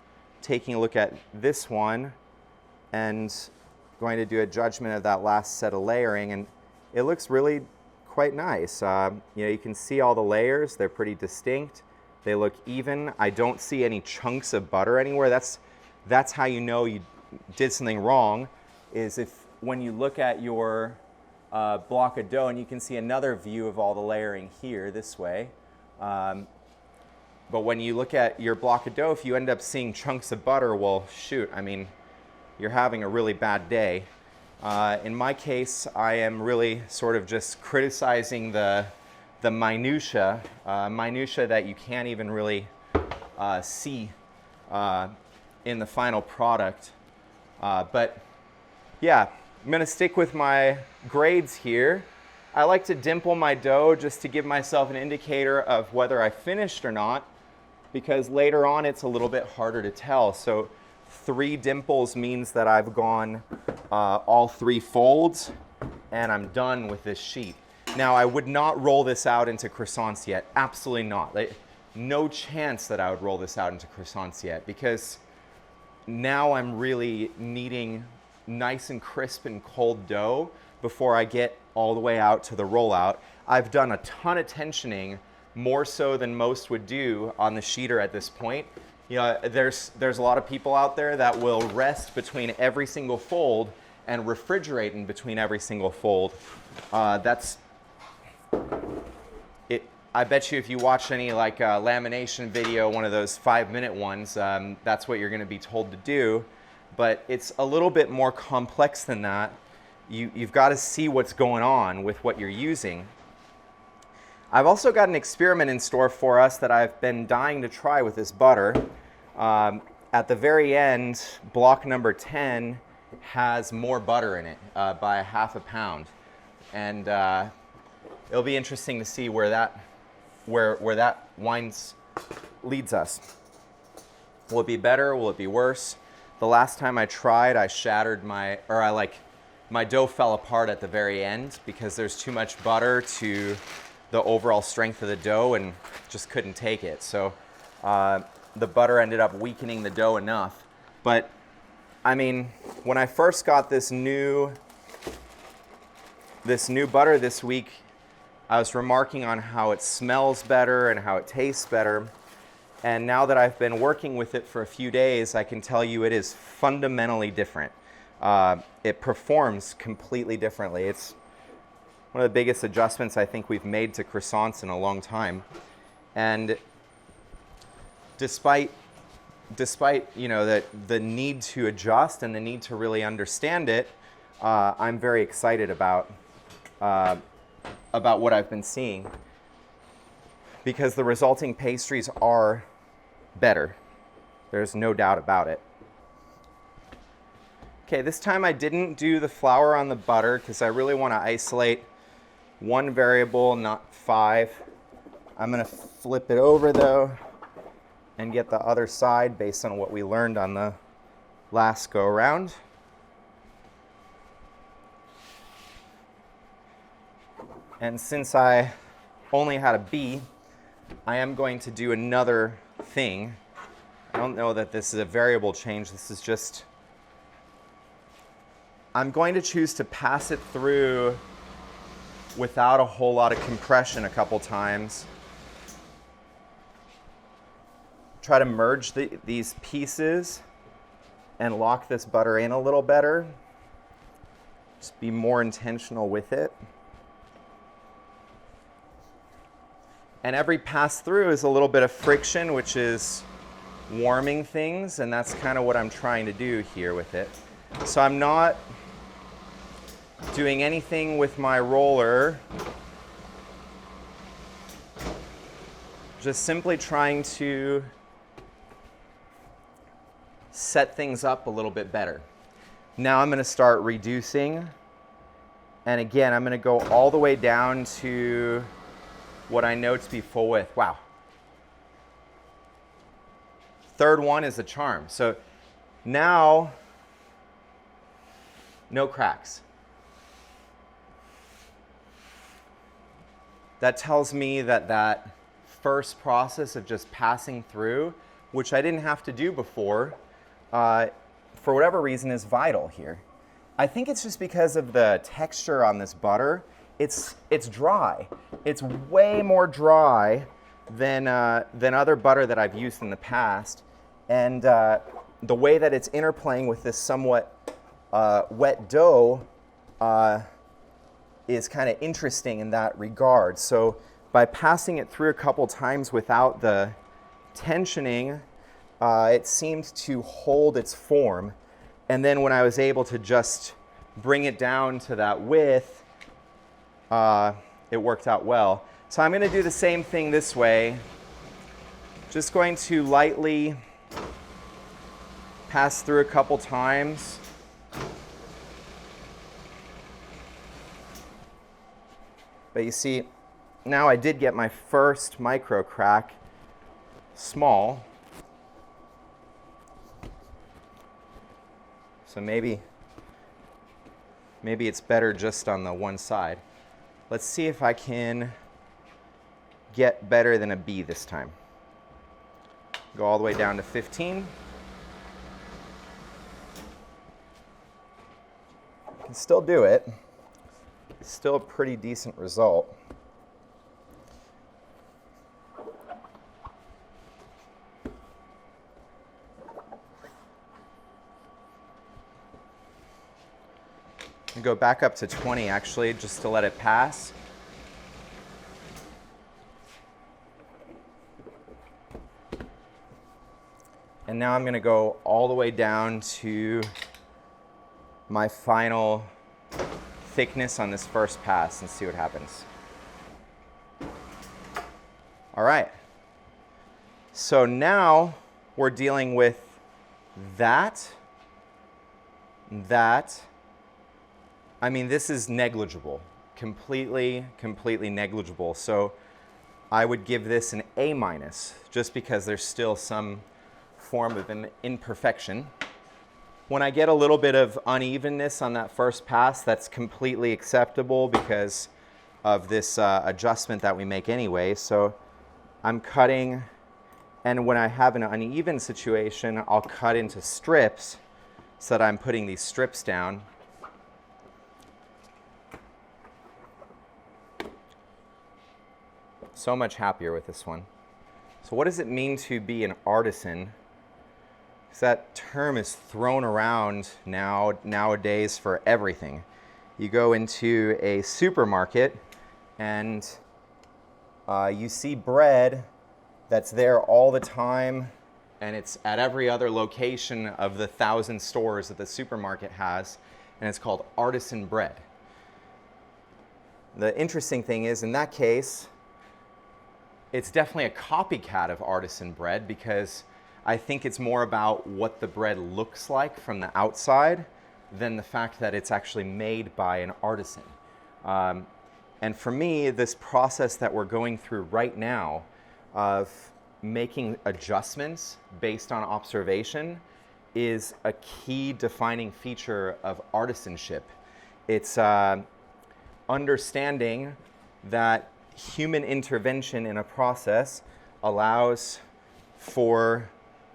taking a look at this one and going to do a judgment of that last set of layering, and it looks really quite nice. You can see all the layers. They're pretty distinct. They look even. I don't see any chunks of butter anywhere. That's how you know you did something wrong, is if when you look at your block of dough, and you can see another view of all the layering here this way. But when you look at your block of dough, if you end up seeing chunks of butter, well, shoot, I mean, you're having a really bad day. In my case, I am really sort of just criticizing the minutia that you can't even really see in the final product. But yeah, I'm gonna stick with my grades here. I like to dimple my dough just to give myself an indicator of whether I finished or not, because later on it's a little bit harder to tell. So 3 dimples means that I've gone all 3 folds and I'm done with this sheet. Now, I would not roll this out into croissants yet. Absolutely not. No chance that I would roll this out into croissants yet, because now I'm really needing nice and crisp and cold dough before I get all the way out to the rollout. I've done a ton of tensioning, more so than most would do on the sheeter at this point. There's a lot of people out there that will rest between every single fold and refrigerate in between every single fold. I bet you if you watch any lamination video, one of those 5-minute ones, that's what you're gonna be told to do. But it's a little bit more complex than that. You've got to see what's going on with what you're using. I've also got an experiment in store for us that I've been dying to try with this butter. At the very end, block number 10 has more butter in it by ½ pound. And it'll be interesting to see where that leads us. Will it be better? Will it be worse? The last time I tried, I shattered my dough fell apart at the very end because there's too much butter to the overall strength of the dough and just couldn't take it. So the butter ended up weakening the dough enough. But I mean, when I first got this new butter this week, I was remarking on how it smells better and how it tastes better. And now that I've been working with it for a few days, I can tell you it is fundamentally different. It performs completely differently. It's one of the biggest adjustments I think we've made to croissants in a long time. And despite the need to adjust and the need to really understand it, I'm very excited about what I've been seeing, because the resulting pastries are better. There's no doubt about it. Okay, this time I didn't do the flour on the butter because I really want to isolate one variable, not 5. I'm going to flip it over though and get the other side based on what we learned on the last go around. And since I only had a B, I am going to do another thing. I don't know that this is a variable change. This is just, I'm going to choose to pass it through without a whole lot of compression a couple times. Try to merge these pieces and lock this butter in a little better. Just be more intentional with it. And every pass through is a little bit of friction, which is warming things, and that's kind of what I'm trying to do here with it. So I'm not doing anything with my roller, just simply trying to set things up a little bit better. Now I'm going to start reducing, and again I'm going to go all the way down to what I know to be full width. Wow. Third one is a charm. So now, no cracks. That tells me that that first process of just passing through, which I didn't have to do before, for whatever reason is vital here. I think it's just because of the texture on this butter. It's dry. It's way more dry than other butter that I've used in the past. And the way that it's interplaying with this somewhat wet dough is kind of interesting in that regard. So by passing it through a couple times without the tensioning, it seemed to hold its form. And then when I was able to just bring it down to that width, it worked out well. So I'm going to do the same thing this way. Just going to lightly pass through a couple times. But you see, now I did get my first micro crack, small. So maybe it's better just on the one side. Let's see if I can get better than a B this time. Go all the way down to 15. Can still do it. Still a pretty decent result. And go back up to 20 actually, just to let it pass. And now I'm going to go all the way down to my final thickness on this first pass and see what happens. All right. So now we're dealing with that. I mean, this is negligible, completely negligible. So I would give this an A minus, just because there's still some form of an imperfection. When I get a little bit of unevenness on that first pass, that's completely acceptable because of this adjustment that we make anyway. So I'm cutting, and when I have an uneven situation, I'll cut into strips so that I'm putting these strips down. So much happier with this one. So what does it mean to be an artisan? Because that term is thrown around nowadays for everything. You go into a supermarket and you see bread that's there all the time, and it's at every other location of the 1,000 stores that the supermarket has, and it's called artisan bread. The interesting thing is, in that case, it's definitely a copycat of artisan bread, because I think it's more about what the bread looks like from the outside than the fact that it's actually made by an artisan. And for me, this process that we're going through right now of making adjustments based on observation is a key defining feature of artisanship. It's understanding that human intervention in a process allows for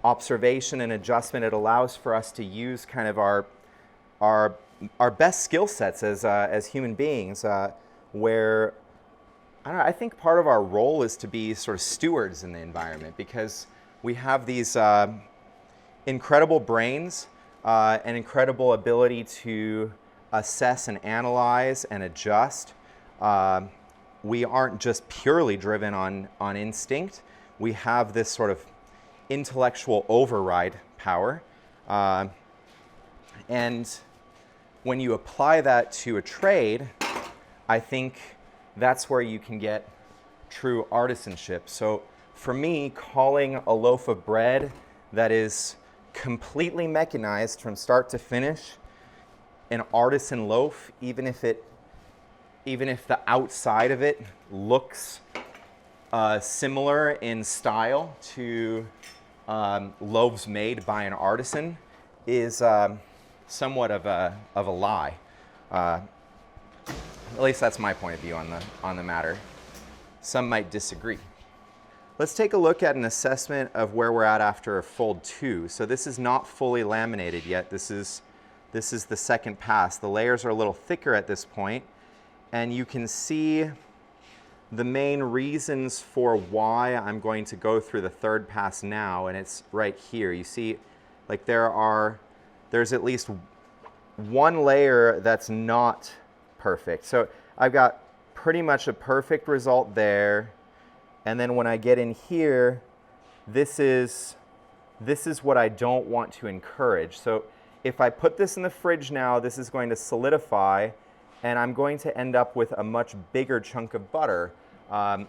observation and adjustment. It allows for us to use kind of our best skill sets as human beings, where I think part of our role is to be sort of stewards in the environment, because we have these incredible brains, an incredible ability to assess and analyze and adjust. We aren't just purely driven on instinct. We have this sort of intellectual override power. And when you apply that to a trade, I think that's where you can get true artisanship. So for me, calling a loaf of bread that is completely mechanized from start to finish an artisan loaf, even if the outside of it looks similar in style to loaves made by an artisan, is somewhat of a lie. At least that's my point of view on the matter. Some might disagree. Let's take a look at an assessment of where we're at after fold 2. So this is not fully laminated yet. This is the second pass. The layers are a little thicker at this point, and you can see the main reasons for why I'm going to go through the third pass now, and it's right here. You see, like there's at least one layer that's not perfect. So I've got pretty much a perfect result there. And then when I get in here, this is what I don't want to encourage. So if I put this in the fridge now, this is going to solidify, and I'm going to end up with a much bigger chunk of butter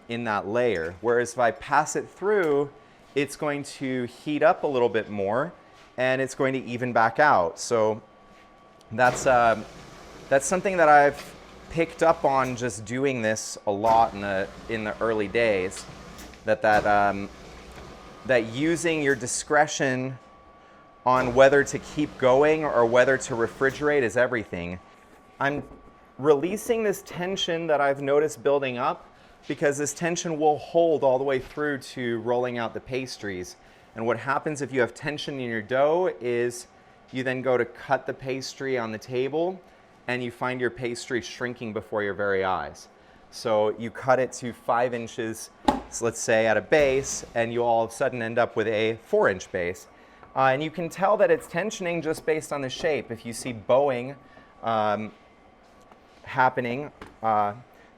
in that layer. Whereas if I pass it through, it's going to heat up a little bit more, and it's going to even back out. So that's something that I've picked up on just doing this a lot in the early days. That using your discretion on whether to keep going or whether to refrigerate is everything. I'm releasing this tension that I've noticed building up, because this tension will hold all the way through to rolling out the pastries. And what happens if you have tension in your dough is you then go to cut the pastry on the table, and you find your pastry shrinking before your very eyes. So you cut it to 5 inches, so let's say at a base, and you all of a sudden end up with a 4-inch base. And you can tell that it's tensioning just based on the shape. If you see bowing happening,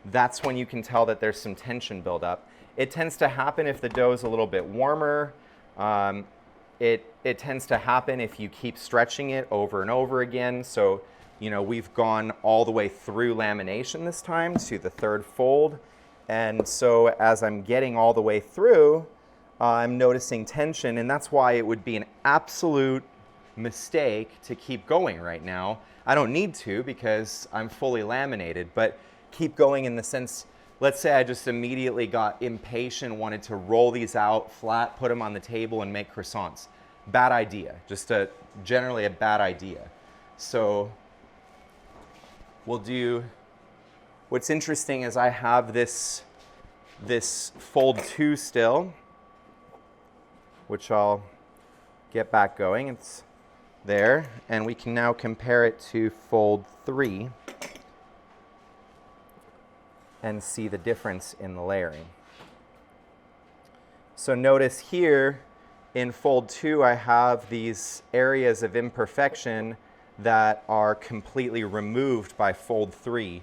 that's when you can tell that there's some tension buildup. It tends to happen if the dough is a little bit warmer. It tends to happen if you keep stretching it over and over again. So, we've gone all the way through lamination this time to the third fold. And so as I'm getting all the way through, I'm noticing tension, and that's why it would be an absolute mistake to keep going right now. I don't need to, because I'm fully laminated, but keep going in the sense, let's say I just immediately got impatient, wanted to roll these out flat, put them on the table, and make croissants. Bad idea, generally a bad idea. So we'll do, what's interesting is I have this fold 2 still, which I'll get back going. It's there, and we can now compare it to fold 3 and see the difference in the layering. So notice here in fold 2, I have these areas of imperfection that are completely removed by fold 3.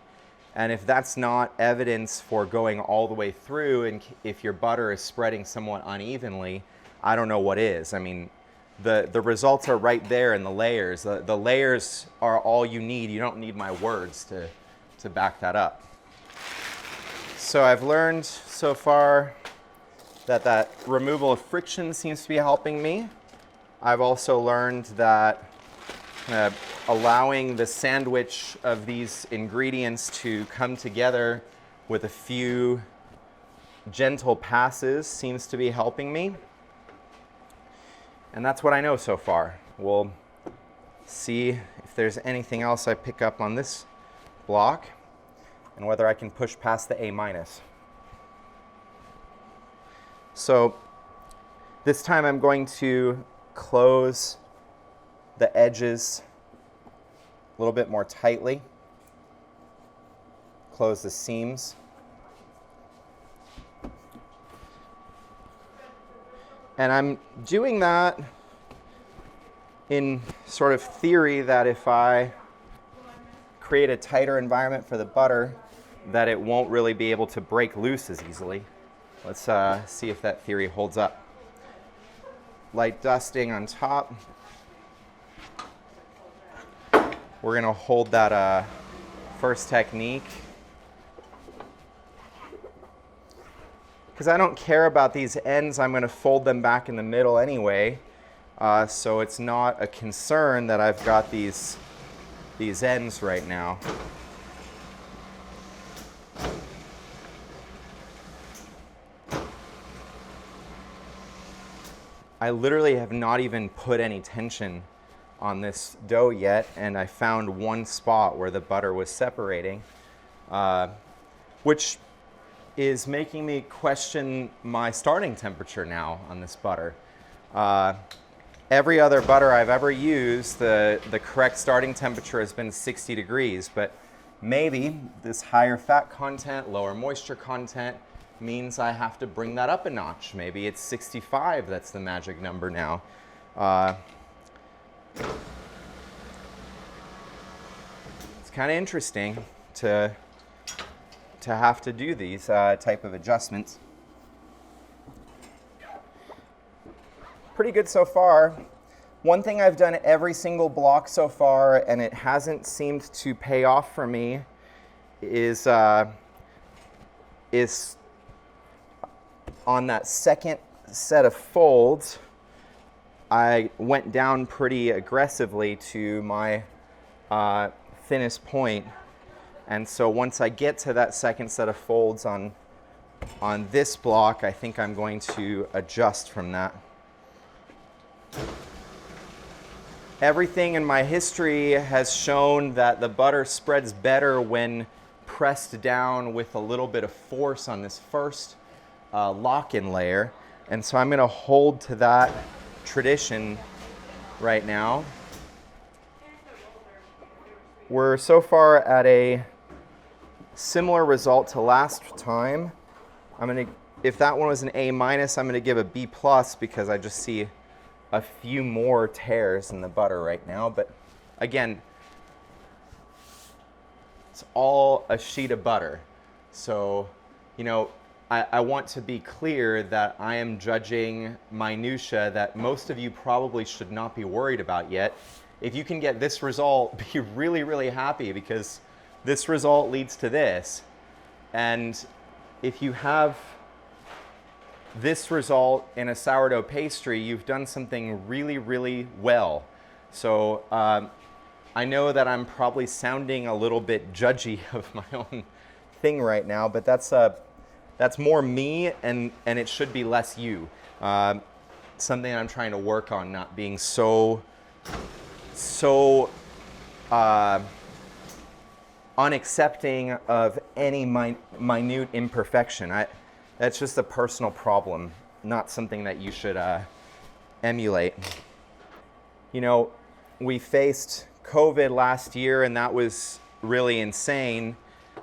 And if that's not evidence for going all the way through, and if your butter is spreading somewhat unevenly, I don't know what is. I mean, the results are right there in the layers. The layers are all you need. You don't need my words to back that up. So I've learned so far that removal of friction seems to be helping me. I've also learned that allowing the sandwich of these ingredients to come together with a few gentle passes seems to be helping me. And that's what I know so far. We'll see if there's anything else I pick up on this block and whether I can push past the A-. So this time I'm going to close the edges a little bit more tightly, close the seams. And I'm doing that in sort of theory that if I create a tighter environment for the butter, that it won't really be able to break loose as easily. Let's see if that theory holds up. Light dusting on top. We're gonna hold that first technique. Because I don't care about these ends, I'm going to fold them back in the middle anyway. So it's not a concern that I've got these ends right now. I literally have not even put any tension on this dough yet, and I found one spot where the butter was separating, which is making me question my starting temperature now on this butter. Every other butter I've ever used, the correct starting temperature has been 60 degrees, but maybe this higher fat content, lower moisture content means I have to bring that up a notch. Maybe it's 65, that's the magic number now. It's kind of interesting to have to do these type of adjustments. Pretty good so far. One thing I've done every single block so far, and it hasn't seemed to pay off for me, is on that second set of folds, I went down pretty aggressively to my thinnest point. And so once I get to that second set of folds on this block, I think I'm going to adjust from that. Everything in my history has shown that the butter spreads better when pressed down with a little bit of force on this first lock-in layer. And so I'm going to hold to that tradition right now. We're so far at a similar result to last time. If that one was an A-, I'm going to give a B+ because I just see a few more tears in the butter right now. But again, it's all a sheet of butter. So, you know, I want to be clear that I am judging minutia that most of you probably should not be worried about yet. If you can get this result, be really, really happy, because this result leads to this. And if you have this result in a sourdough pastry, you've done something really, really well. So I know that I'm probably sounding a little bit judgy of my own thing right now, but that's more me, and it should be less you. Something I'm trying to work on, not being so unaccepting of any minute imperfection. That's just a personal problem, not something that you should emulate. You know, we faced COVID last year, and that was really insane.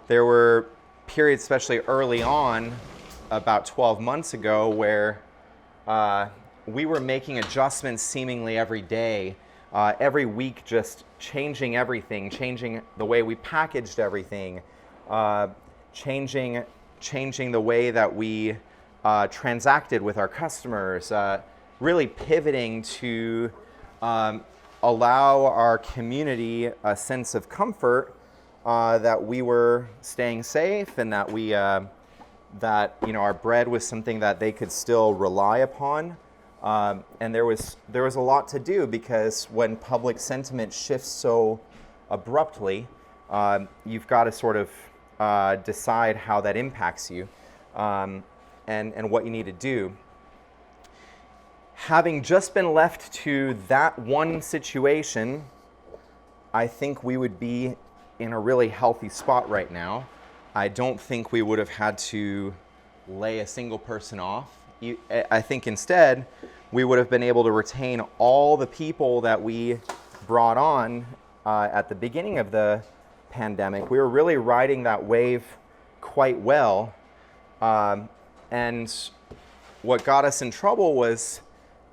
There were periods, especially early on, about 12 months ago, where we were making adjustments seemingly every day, every week, just changing everything, changing the way we packaged everything, changing the way that we transacted with our customers, really pivoting to allow our community a sense of comfort that we were staying safe, and that that our bread was something that they could still rely upon. And there was a lot to do, because when public sentiment shifts so abruptly, you've got to sort of decide how that impacts you. and what you need to do. Having just been left to that one situation, I think we would be in a really healthy spot right now. I don't think we would have had to lay a single person off. I think instead, we would have been able to retain all the people that we brought on at the beginning of the pandemic. We were really riding that wave quite well. And what got us in trouble was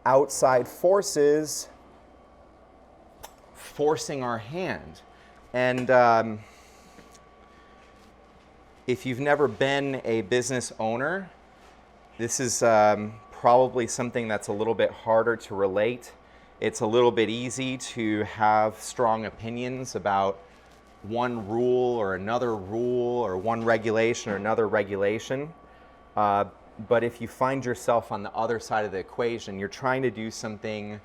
outside forces forcing our hand. And if you've never been a business owner, this is probably something that's a little bit harder to relate. It's a little bit easy to have strong opinions about one rule or another rule, or one regulation or another regulation. But if you find yourself on the other side of the equation, you're trying to do something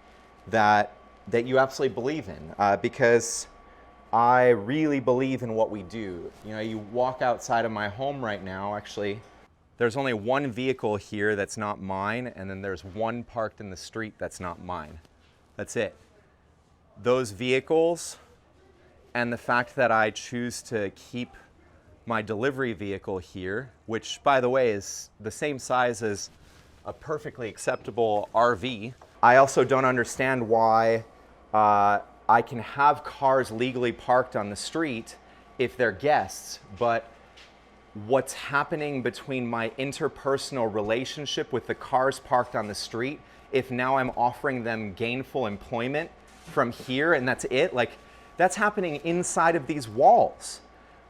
that you absolutely believe in, because I really believe in what we do. You know, you walk outside of my home right now, actually, there's only one vehicle here that's not mine, and then there's one parked in the street that's not mine. That's it. Those vehicles and the fact that I choose to keep my delivery vehicle here, which, by the way, is the same size as a perfectly acceptable RV. I also don't understand why I can have cars legally parked on the street if they're guests, but what's happening between my interpersonal relationship with the cars parked on the street, if now I'm offering them gainful employment from here and that's it, like, that's happening inside of these walls.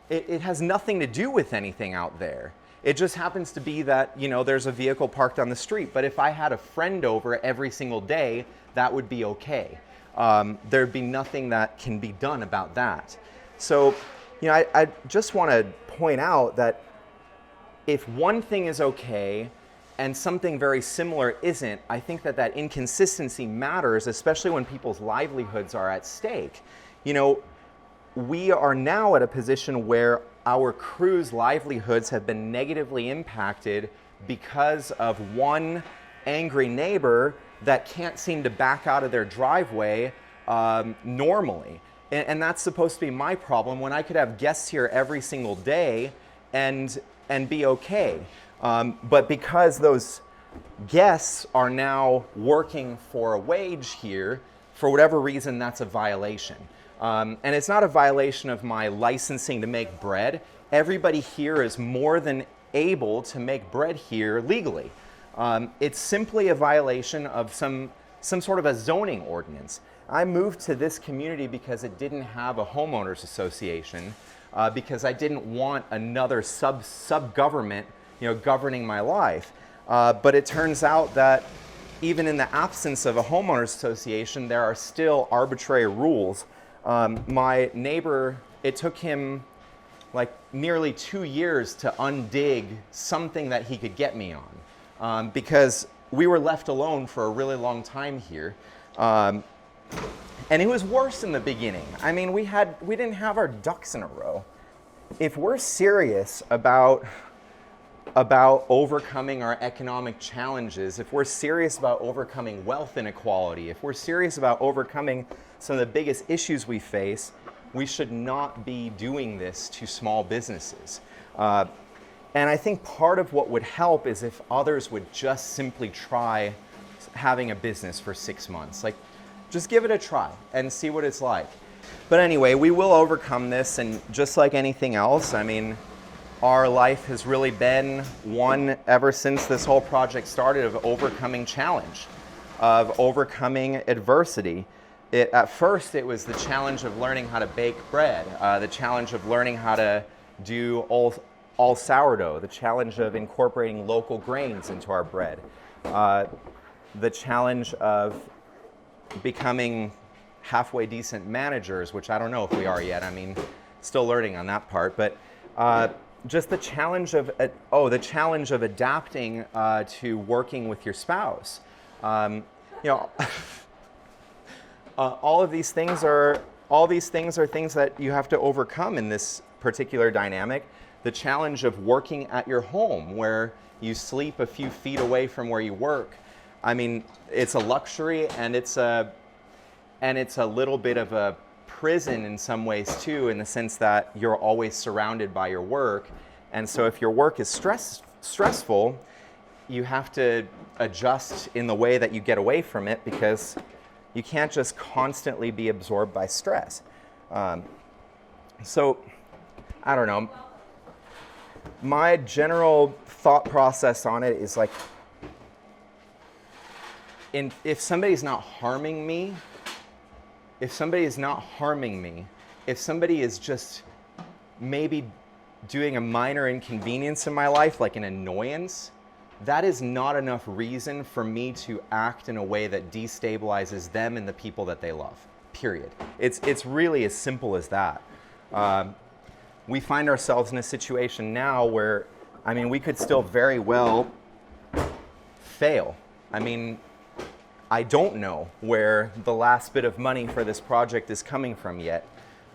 It has nothing to do with anything out there. It just happens to be that, you know, there's a vehicle parked on the street. But if I had a friend over every single day, that would be okay. There'd be nothing that can be done about that. So, you know, I just want to point out that if one thing is okay and something very similar isn't, I think that inconsistency matters, especially when people's livelihoods are at stake. You know, we are now at a position where our crew's livelihoods have been negatively impacted because of one angry neighbor that can't seem to back out of their driveway normally. And that's supposed to be my problem when I could have guests here every single day and be okay. But because those guests are now working for a wage here, for whatever reason, that's a violation. And it's not a violation of my licensing to make bread. Everybody here is more than able to make bread here legally. It's simply a violation of some sort of a zoning ordinance. I moved to this community because it didn't have a homeowners association, because I didn't want another sub-government, you know, governing my life. But it turns out that even in the absence of a homeowners association, there are still arbitrary rules. My neighbor, it took him like nearly 2 years to undig something that he could get me on, because we were left alone for a really long time here. And it was worse in the beginning. I mean, we didn't have our ducks in a row. If we're serious about overcoming our economic challenges, if we're serious about overcoming wealth inequality, if we're serious about overcoming some of the biggest issues we face, we should not be doing this to small businesses. And I think part of what would help is if others would just simply try having a business for 6 months. Like, just give it a try and see what it's like. But anyway, we will overcome this, and just like anything else, I mean, our life has really been one, ever since this whole project started, of overcoming challenge, of overcoming adversity. At first, it was the challenge of learning how to bake bread, the challenge of learning how to do all sourdough, the challenge of incorporating local grains into our bread, the challenge of becoming halfway decent managers, which I don't know if we are yet. I mean, still learning on that part, but just the challenge of adapting to working with your spouse. You know, all these things are things that you have to overcome in this particular dynamic. the challenge of working at your home where you sleep a few feet away from where you work. I mean, it's a luxury, and it's a little bit of a prison in some ways too, in the sense that you're always surrounded by your work. And so if your work is stressful, you have to adjust in the way that you get away from it, because you can't just constantly be absorbed by stress. So, I don't know. My general thought process on it is like, if somebody's not harming me, if somebody is just maybe doing a minor inconvenience in my life, like an annoyance, that is not enough reason for me to act in a way that destabilizes them and the people that they love, period. It's really as simple as that. We find ourselves in a situation now where, I mean, we could still very well fail. I mean, I don't know where the last bit of money for this project is coming from yet.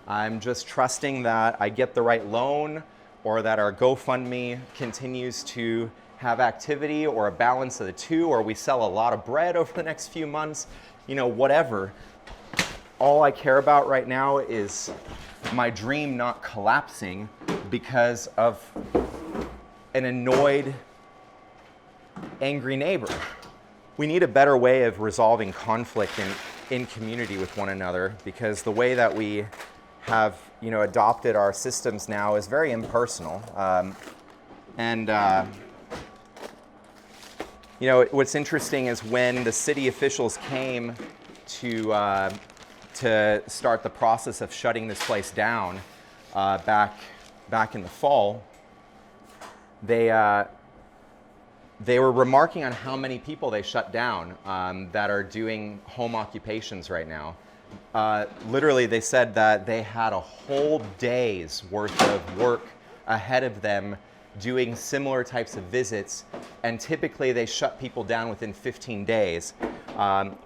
I'm just trusting that I get the right loan, or that our GoFundMe continues to have activity, or a balance of the two, or we sell a lot of bread over the next few months, you know, whatever. All I care about right now is my dream not collapsing because of an annoyed, angry neighbor. We need a better way of resolving conflict in community with one another, because the way that we have, you know, adopted our systems now is very impersonal. You know, what's interesting is when the city officials came to start the process of shutting this place down back in the fall, they were remarking on how many people they shut down that are doing home occupations right now. Literally, they said that they had a whole day's worth of work ahead of them doing similar types of visits, and typically they shut people down within 15 days.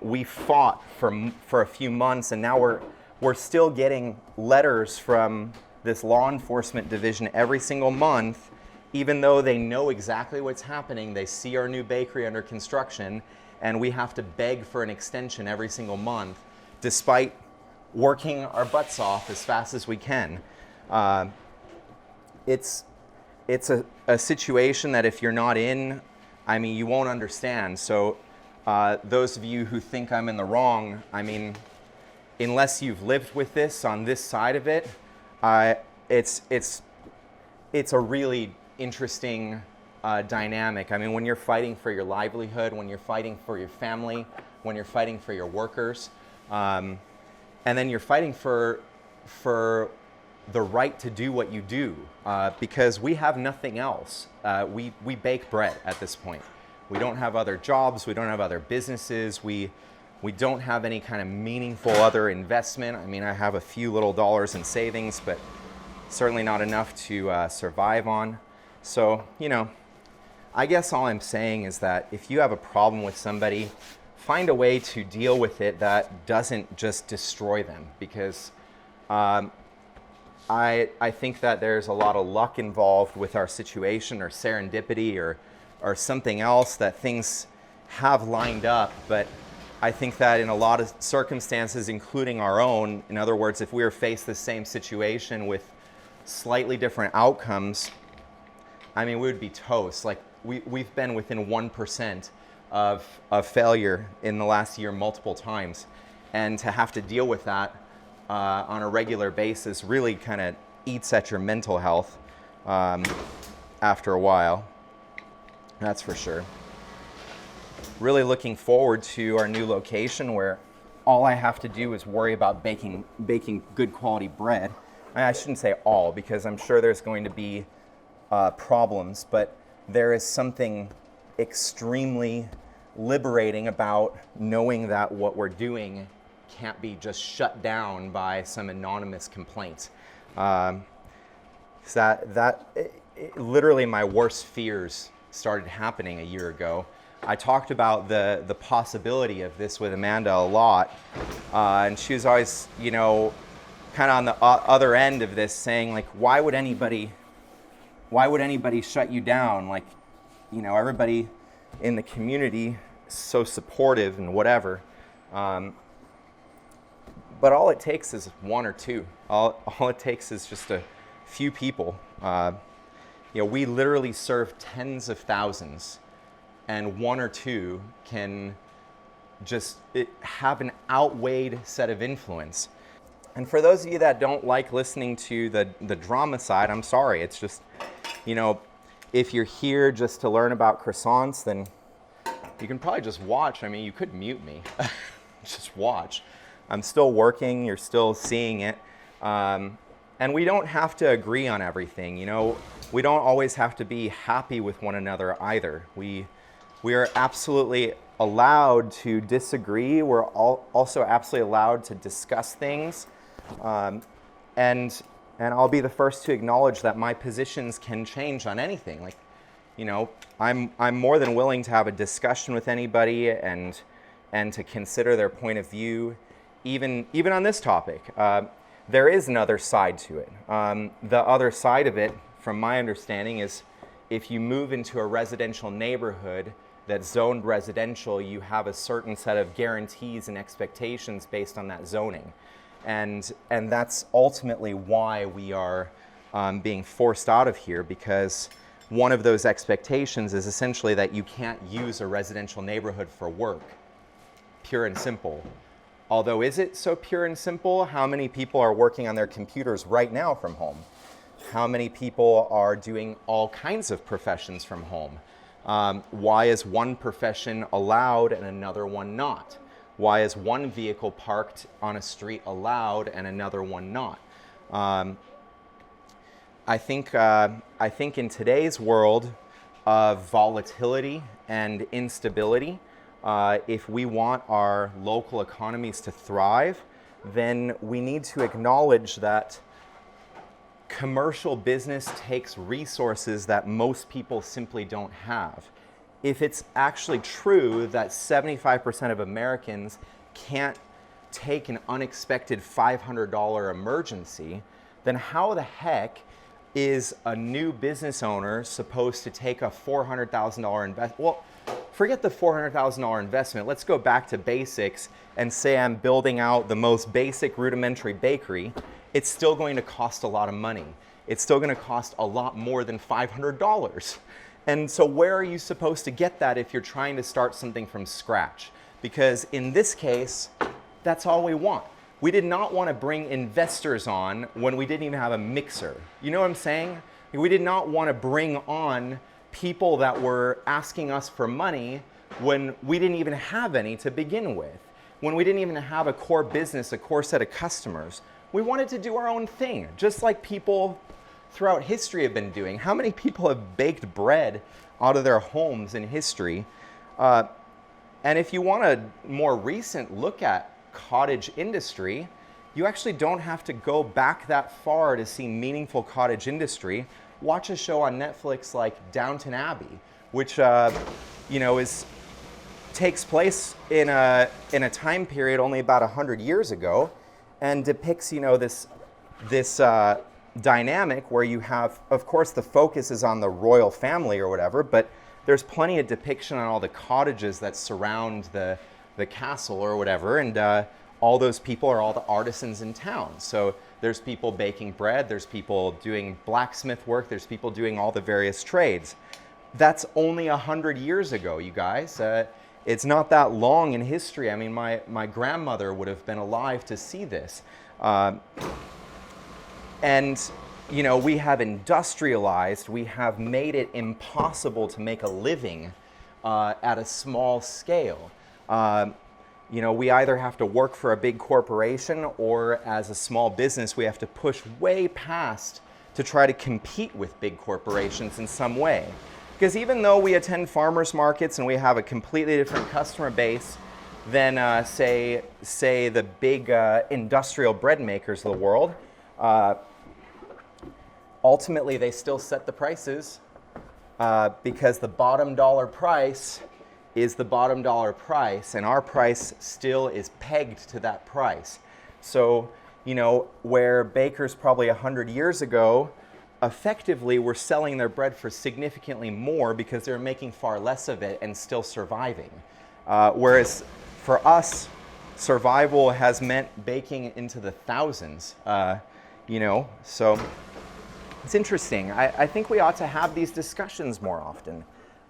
We fought for a few months, and now we're still getting letters from this law enforcement division every single month. Even though they know exactly what's happening, they see our new bakery under construction, and we have to beg for an extension every single month, despite working our butts off as fast as we can. It's a situation that if you're not in, I mean, you won't understand. So those of you who think I'm in the wrong, I mean, unless you've lived with this on this side of it, it's a really interesting dynamic. I mean, when you're fighting for your livelihood, when you're fighting for your family, when you're fighting for your workers, and then you're fighting for the right to do what you do, because we have nothing else. We bake bread at this point. We don't have other jobs. We don't have other businesses. We don't have any kind of meaningful other investment. I mean, I have a few little dollars in savings, but certainly not enough to survive on. So, you know, I guess all I'm saying is that if you have a problem with somebody, find a way to deal with it that doesn't just destroy them, because I think that there's a lot of luck involved with our situation, or serendipity, or something else, that things have lined up. But I think that in a lot of circumstances, including our own, in other words, if we were faced the same situation with slightly different outcomes, I mean, we would be toast. Like, we've been within 1% of failure in the last year multiple times. And to have to deal with that on a regular basis really kind of eats at your mental health after a while. That's for sure. Really looking forward to our new location, where all I have to do is worry about baking good quality bread. I shouldn't say all, because I'm sure there's going to be problems, but there is something extremely liberating about knowing that what we're doing can't be just shut down by some anonymous complaint. Literally my worst fears started happening a year ago. I talked about the possibility of this with Amanda a lot, and she was always, kind of on the other end of this, saying, like, why would anybody why would anybody shut you down? Like, you know, everybody in the community is so supportive and whatever. But all it takes is one or two. All it takes is just a few people. You know, we literally serve tens of thousands, and one or two can just have an outweighed set of influence. And for those of you that don't like listening to the drama side, I'm sorry. It's just, you know, if you're here just to learn about croissants, then you can probably just watch. I mean, you could mute me. Just watch. I'm still working. You're still seeing it. And we don't have to agree on everything. You know, we don't always have to be happy with one another either. We are absolutely allowed to disagree. We're also absolutely allowed to discuss things. And I'll be the first to acknowledge that my positions can change on anything. Like, you know, I'm more than willing to have a discussion with anybody and to consider their point of view, even on this topic. There is another side to it. The other side of it, from my understanding, is if you move into a residential neighborhood that's zoned residential, you have a certain set of guarantees and expectations based on that zoning. And that's ultimately why we are being forced out of here, because one of those expectations is essentially that you can't use a residential neighborhood for work. Pure and simple. Although, is it so pure and simple? How many people are working on their computers right now from home? How many people are doing all kinds of professions from home? Why is one profession allowed and another one not? Why is one vehicle parked on a street allowed and another one not? I think in today's world of volatility and instability, if we want our local economies to thrive, then we need to acknowledge that commercial business takes resources that most people simply don't have. If it's actually true that 75% of Americans can't take an unexpected $500 emergency, then how the heck is a new business owner supposed to take a $400,000 investment? Well, forget the $400,000 investment. Let's go back to basics and say I'm building out the most basic rudimentary bakery. It's still going to cost a lot of money. It's still going to cost a lot more than $500. And so where are you supposed to get that if you're trying to start something from scratch? Because in this case, that's all we want. We did not want to bring investors on when we didn't even have a mixer. You know what I'm saying? We did not want to bring on people that were asking us for money when we didn't even have any to begin with. When we didn't even have a core business, a core set of customers. We wanted to do our own thing, just like people throughout history have been doing. How many people have baked bread out of their homes in history? And if you want a more recent look at cottage industry, you actually don't have to go back that far to see meaningful cottage industry. Watch a show on Netflix like Downton Abbey, which takes place in a time period only about 100 years ago, and depicts this dynamic where you have, of course, the focus is on the royal family or whatever, but there's plenty of depiction on all the cottages that surround the castle or whatever, and all those people are all the artisans in town. So there's people baking bread, there's people doing blacksmith work, there's people doing all the various trades. That's only 100 years ago, you guys. It's not that long in history. I mean, my grandmother would have been alive to see this. And, you know, we have industrialized, we have made it impossible to make a living at a small scale. You know, we either have to work for a big corporation, or as a small business, we have to push way past to try to compete with big corporations in some way. Because even though we attend farmers markets and we have a completely different customer base than, say the big industrial bread makers of the world, ultimately they still set the prices because the bottom dollar price is the bottom dollar price, and our price still is pegged to that price. So, you know, where bakers probably 100 years ago effectively were selling their bread for significantly more because they're making far less of it and still surviving. Whereas for us, survival has meant baking into the thousands, so it's interesting. I think we ought to have these discussions more often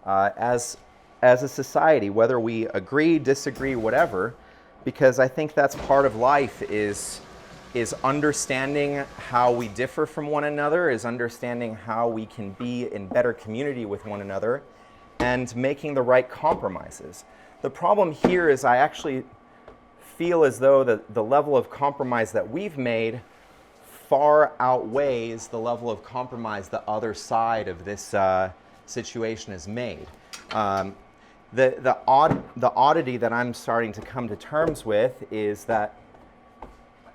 as a society, whether we agree, disagree, whatever, because I think that's part of life is understanding how we differ from one another, is understanding how we can be in better community with one another, and making the right compromises. The problem here is I actually feel as though the level of compromise that we've made far outweighs the level of compromise the other side of this situation has made. The oddity that I'm starting to come to terms with is that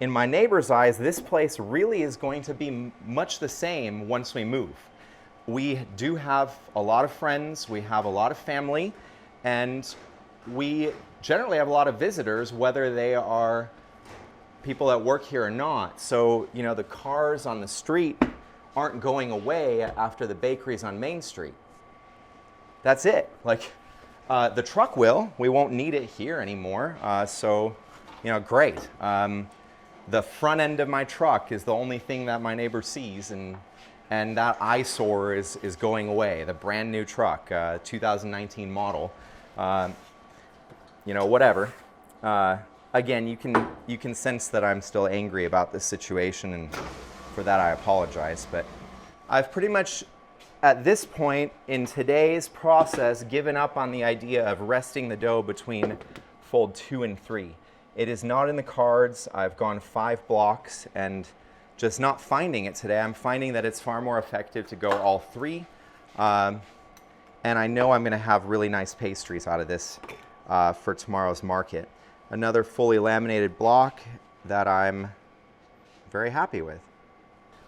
in my neighbor's eyes, this place really is going to be much the same once we move. We do have a lot of friends, we have a lot of family, and we generally have a lot of visitors, whether they are people that work here or not. So, the cars on the street aren't going away after the bakery's on Main Street. That's it. The truck will. We won't need it here anymore. Great. The front end of my truck is the only thing that my neighbor sees, and that eyesore is going away. The brand new truck, 2019 model, whatever. Again, you can sense that I'm still angry about this situation, and for that I apologize. But I've pretty much, at this point in today's process, given up on the idea of resting the dough between fold 2 and 3. It is not in the cards. I've gone 5 blocks and just not finding it today. I'm finding that it's far more effective to go all 3. And I know I'm going to have really nice pastries out of this for tomorrow's market. Another fully laminated block that I'm very happy with.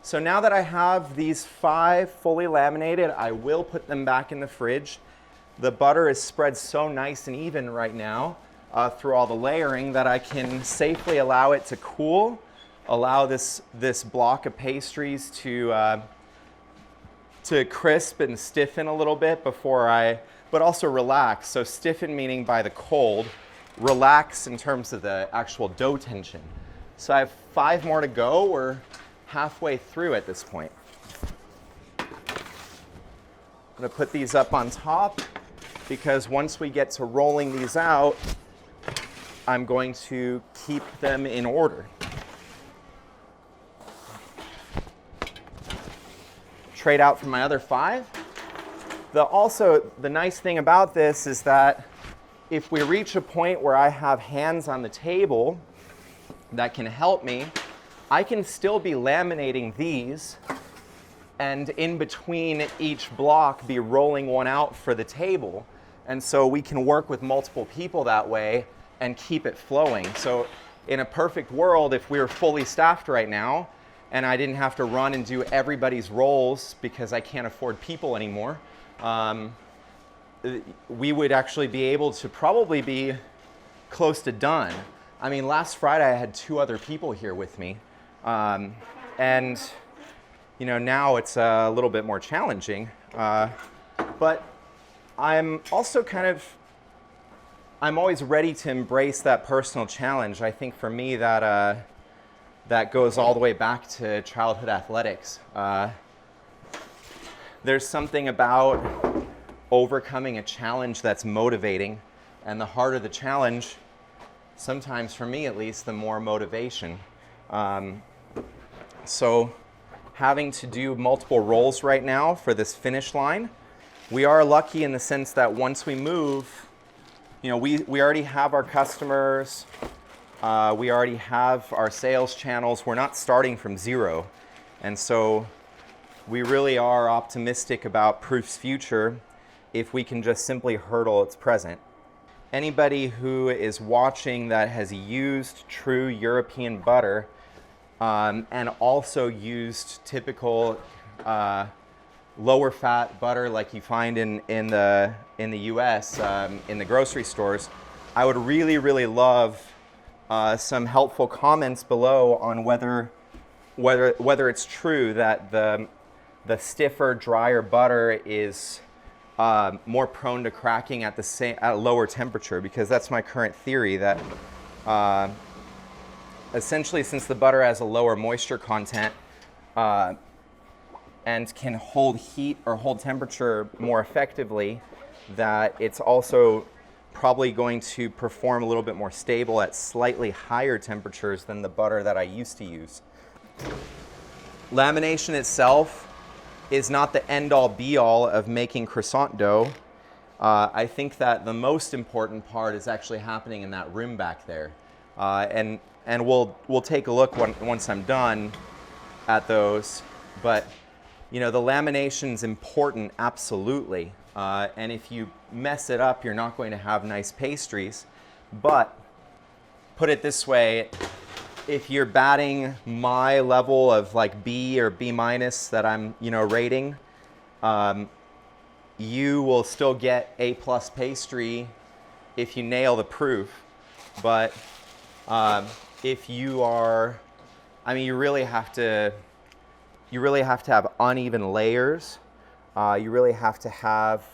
So now that I have these 5 fully laminated, I will put them back in the fridge. The butter is spread so nice and even right now through all the layering that I can safely allow it to cool, allow this block of pastries to crisp and stiffen a little bit but also relax. So stiffen meaning by the cold, relax in terms of the actual dough tension. So I have 5 more to go. We're halfway through at this point. I'm going to put these up on top because once we get to rolling these out, I'm going to keep them in order. Trade out for my other 5. The nice thing about this is that if we reach a point where I have hands on the table that can help me, I can still be laminating these and in between each block be rolling one out for the table. And so we can work with multiple people that way and keep it flowing. So in a perfect world, if we were fully staffed right now and I didn't have to run and do everybody's rolls because I can't afford people anymore, we would actually be able to probably be close to done. I mean, last Friday I had 2 other people here with me. And now it's a little bit more challenging. But I'm also I'm always ready to embrace that personal challenge. I think for me that goes all the way back to childhood athletics. There's something about overcoming a challenge that's motivating, and the harder the challenge, sometimes for me at least, the more motivation. So having to do multiple rolls right now for this finish line, we are lucky in the sense that once we move, we already have our customers, we already have our sales channels. We're not starting from zero. And so we really are optimistic about Proof's future if we can just simply hurdle its present. Anybody who is watching that has used true European butter and also used typical lower fat butter like you find in the US in the grocery stores, I would really love some helpful comments below on whether it's true that the stiffer, drier butter is more prone to cracking at a lower temperature, because that's my current theory, that essentially, since the butter has a lower moisture content and can hold heat or hold temperature more effectively, that it's also probably going to perform a little bit more stable at slightly higher temperatures than the butter that I used to use. Lamination itself is not the end-all be-all of making croissant dough. I think that the most important part is actually happening in that room back there. And we'll take a look once I'm done at those. But you know, the lamination's important, absolutely. And if you mess it up, you're not going to have nice pastries. But put it this way, if you're batting my level of like B or B minus that I'm, you know, rating, you will still get A+ pastry if you nail the proof. But if you are, I mean, you really have to have uneven layers. You really have to have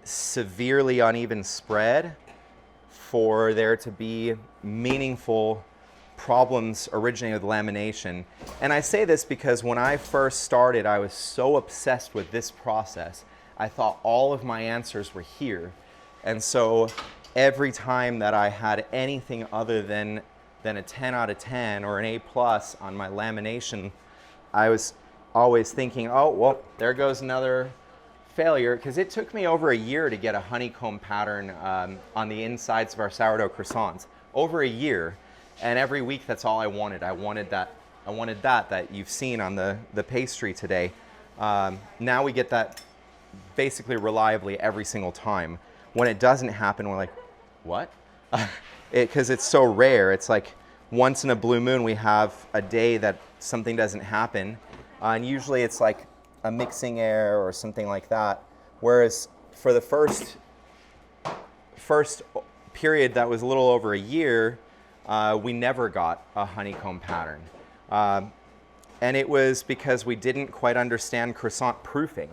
severely uneven spread for there to be meaningful problems originating with lamination. And I say this because when I first started, I was so obsessed with this process. I thought all of my answers were here. And so every time that I had anything other than a 10 out of 10 or an A+ on my lamination, I was always thinking, oh, well, there goes another failure, because it took me over a year to get a honeycomb pattern on the insides of our sourdough croissants. Over a year. And every week, that's all I wanted. I wanted that you've seen on the pastry today. Now we get that basically reliably every single time. When it doesn't happen, we're like, what? Because it's so rare. It's like once in a blue moon, we have a day that something doesn't happen. And usually it's like a mixing error or something like that. Whereas for the first period that was a little over a year, we never got a honeycomb pattern. And it was because we didn't quite understand croissant proofing.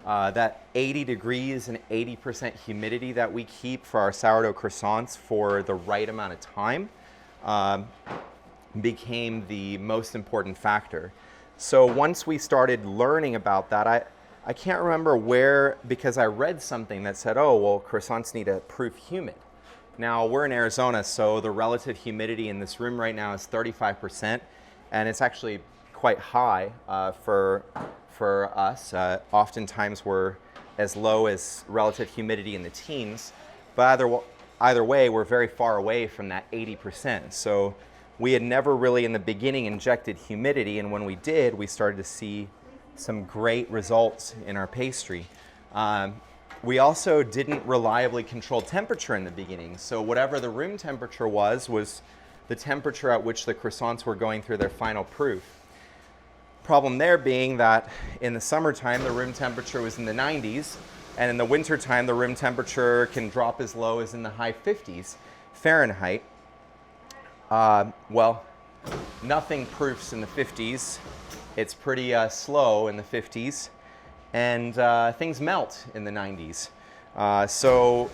That 80 degrees and 80% humidity that we keep for our sourdough croissants for the right amount of time became the most important factor. So once we started learning about that, I can't remember where, because I read something that said, oh, well, croissants need to proof humid. Now, we're in Arizona, so the relative humidity in this room right now is 35%, and it's actually quite high for us. Oftentimes, we're as low as relative humidity in the teens, but either way, we're very far away from that 80%. So we had never really in the beginning injected humidity, and when we did, we started to see some great results in our pastry. We also didn't reliably control temperature in the beginning, so whatever the room temperature was the temperature at which the croissants were going through their final proof. Problem there being that in the summertime, the room temperature was in the 90s, and in the wintertime, the room temperature can drop as low as in the high 50s Fahrenheit. Well, nothing proofs in the 50s. It's pretty slow in the 50s, and things melt in the 90s. So,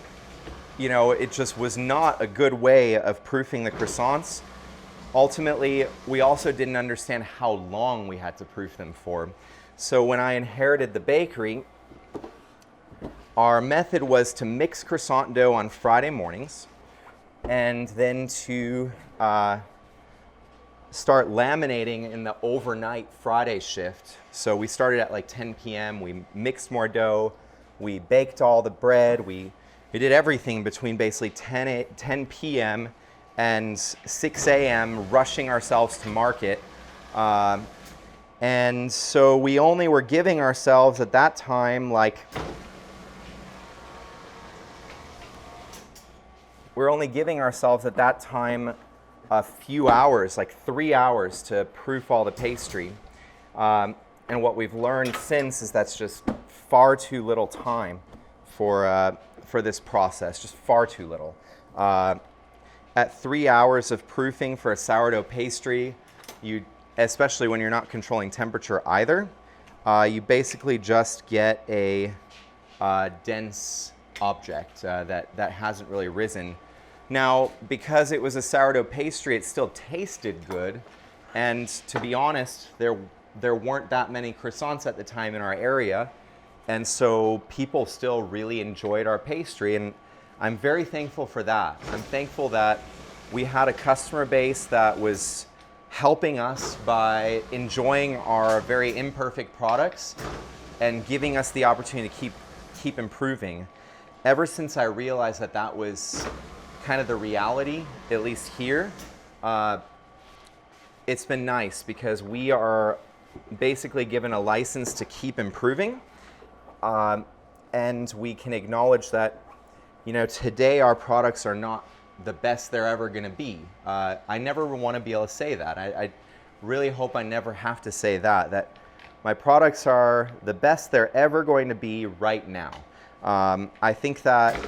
you know, it just was not a good way of proofing the croissants. Ultimately, we also didn't understand how long we had to proof them for. So when I inherited the bakery, our method was to mix croissant dough on Friday mornings, and then to start laminating in the overnight Friday shift. So we started at like 10 p.m. We mixed more dough. We baked all the bread. We did everything between basically 10 p.m. and 6 a.m. rushing ourselves to market. And so we only were giving ourselves at that time a few hours, like 3 hours to proof all the pastry. And what we've learned since is that's just far too little time for this process, just far too little. At 3 hours of proofing for a sourdough pastry, especially when you're not controlling temperature either, you basically just get a dense object that hasn't really risen. Now, because it was a sourdough pastry, it still tasted good. And to be honest, there weren't that many croissants at the time in our area. And so people still really enjoyed our pastry. And I'm very thankful for that. I'm thankful that we had a customer base that was helping us by enjoying our very imperfect products and giving us the opportunity to keep improving. Ever since I realized that that was kind of the reality, at least here, it's been nice because we are basically given a license to keep improving, and we can acknowledge that, you know, today our products are not the best they're ever going to be. I never want to be able to say that. I really hope I never have to say that my products are the best they're ever going to be right now. I think that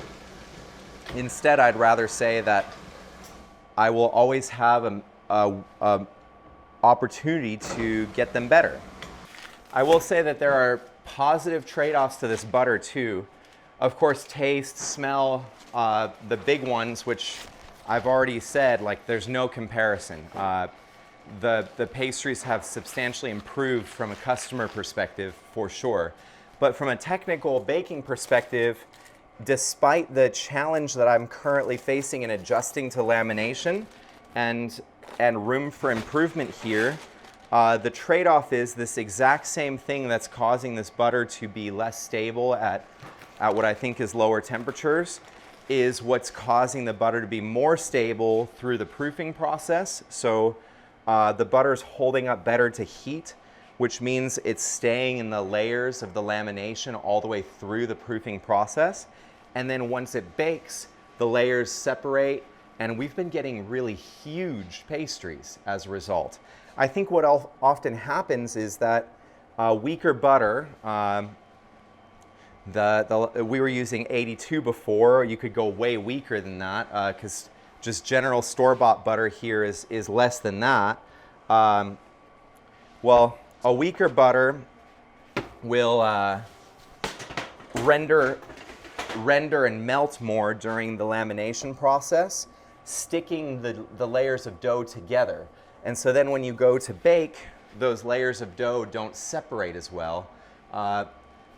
instead I'd rather say that I will always have a opportunity to get them better. I will say that there are positive trade-offs to this butter too. Of course, taste, smell, the big ones, which I've already said, like, there's no comparison. The pastries have substantially improved from a customer perspective, for sure. But from a technical baking perspective, despite the challenge that I'm currently facing in adjusting to lamination and room for improvement here, the trade-off is this exact same thing that's causing this butter to be less stable at what I think is lower temperatures is what's causing the butter to be more stable through the proofing process. So the butter's holding up better to heat, which means it's staying in the layers of the lamination all the way through the proofing process. And then once it bakes, the layers separate, and we've been getting really huge pastries as a result. I think what often happens is that weaker butter, we were using 82 before. You could go way weaker than that because just general store-bought butter here is less than that. Well, a weaker butter will render and melt more during the lamination process, sticking the layers of dough together. And so then when you go to bake, those layers of dough don't separate as well,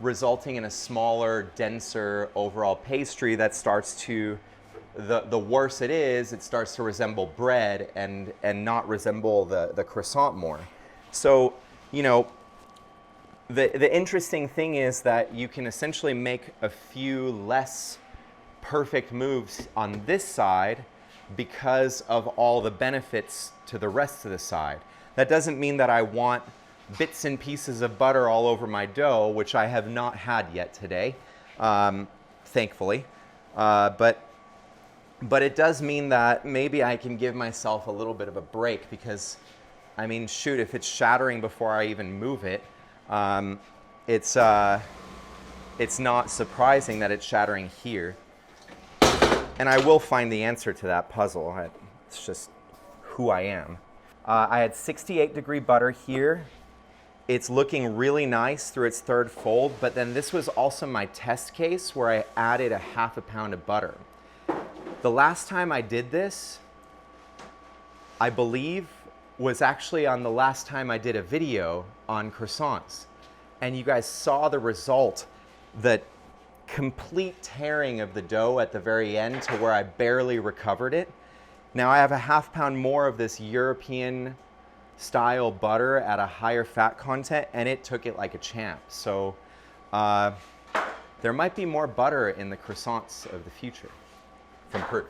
resulting in a smaller, denser overall pastry that starts to, the worse it is, it starts to resemble bread and not resemble the croissant more. So, you know, the interesting thing is that you can essentially make a few less perfect moves on this side because of all the benefits to the rest of the side. That doesn't mean that I want bits and pieces of butter all over my dough, which I have not had yet today, thankfully. But it does mean that maybe I can give myself a little bit of a break because, I mean, shoot, if it's shattering before I even move it, it's not surprising that it's shattering here. And I will find the answer to that puzzle. It's just who I am. I had 68-degree butter here. It's looking really nice through its third fold, but then this was also my test case where I added a half a pound of butter. The last time I did this, I believe, was actually on the last time I did a video on croissants. And you guys saw the result, the complete tearing of the dough at the very end to where I barely recovered it. Now I have a half pound more of this European style butter at a higher fat content, and it took it like a champ. So there might be more butter in the croissants of the future from proof.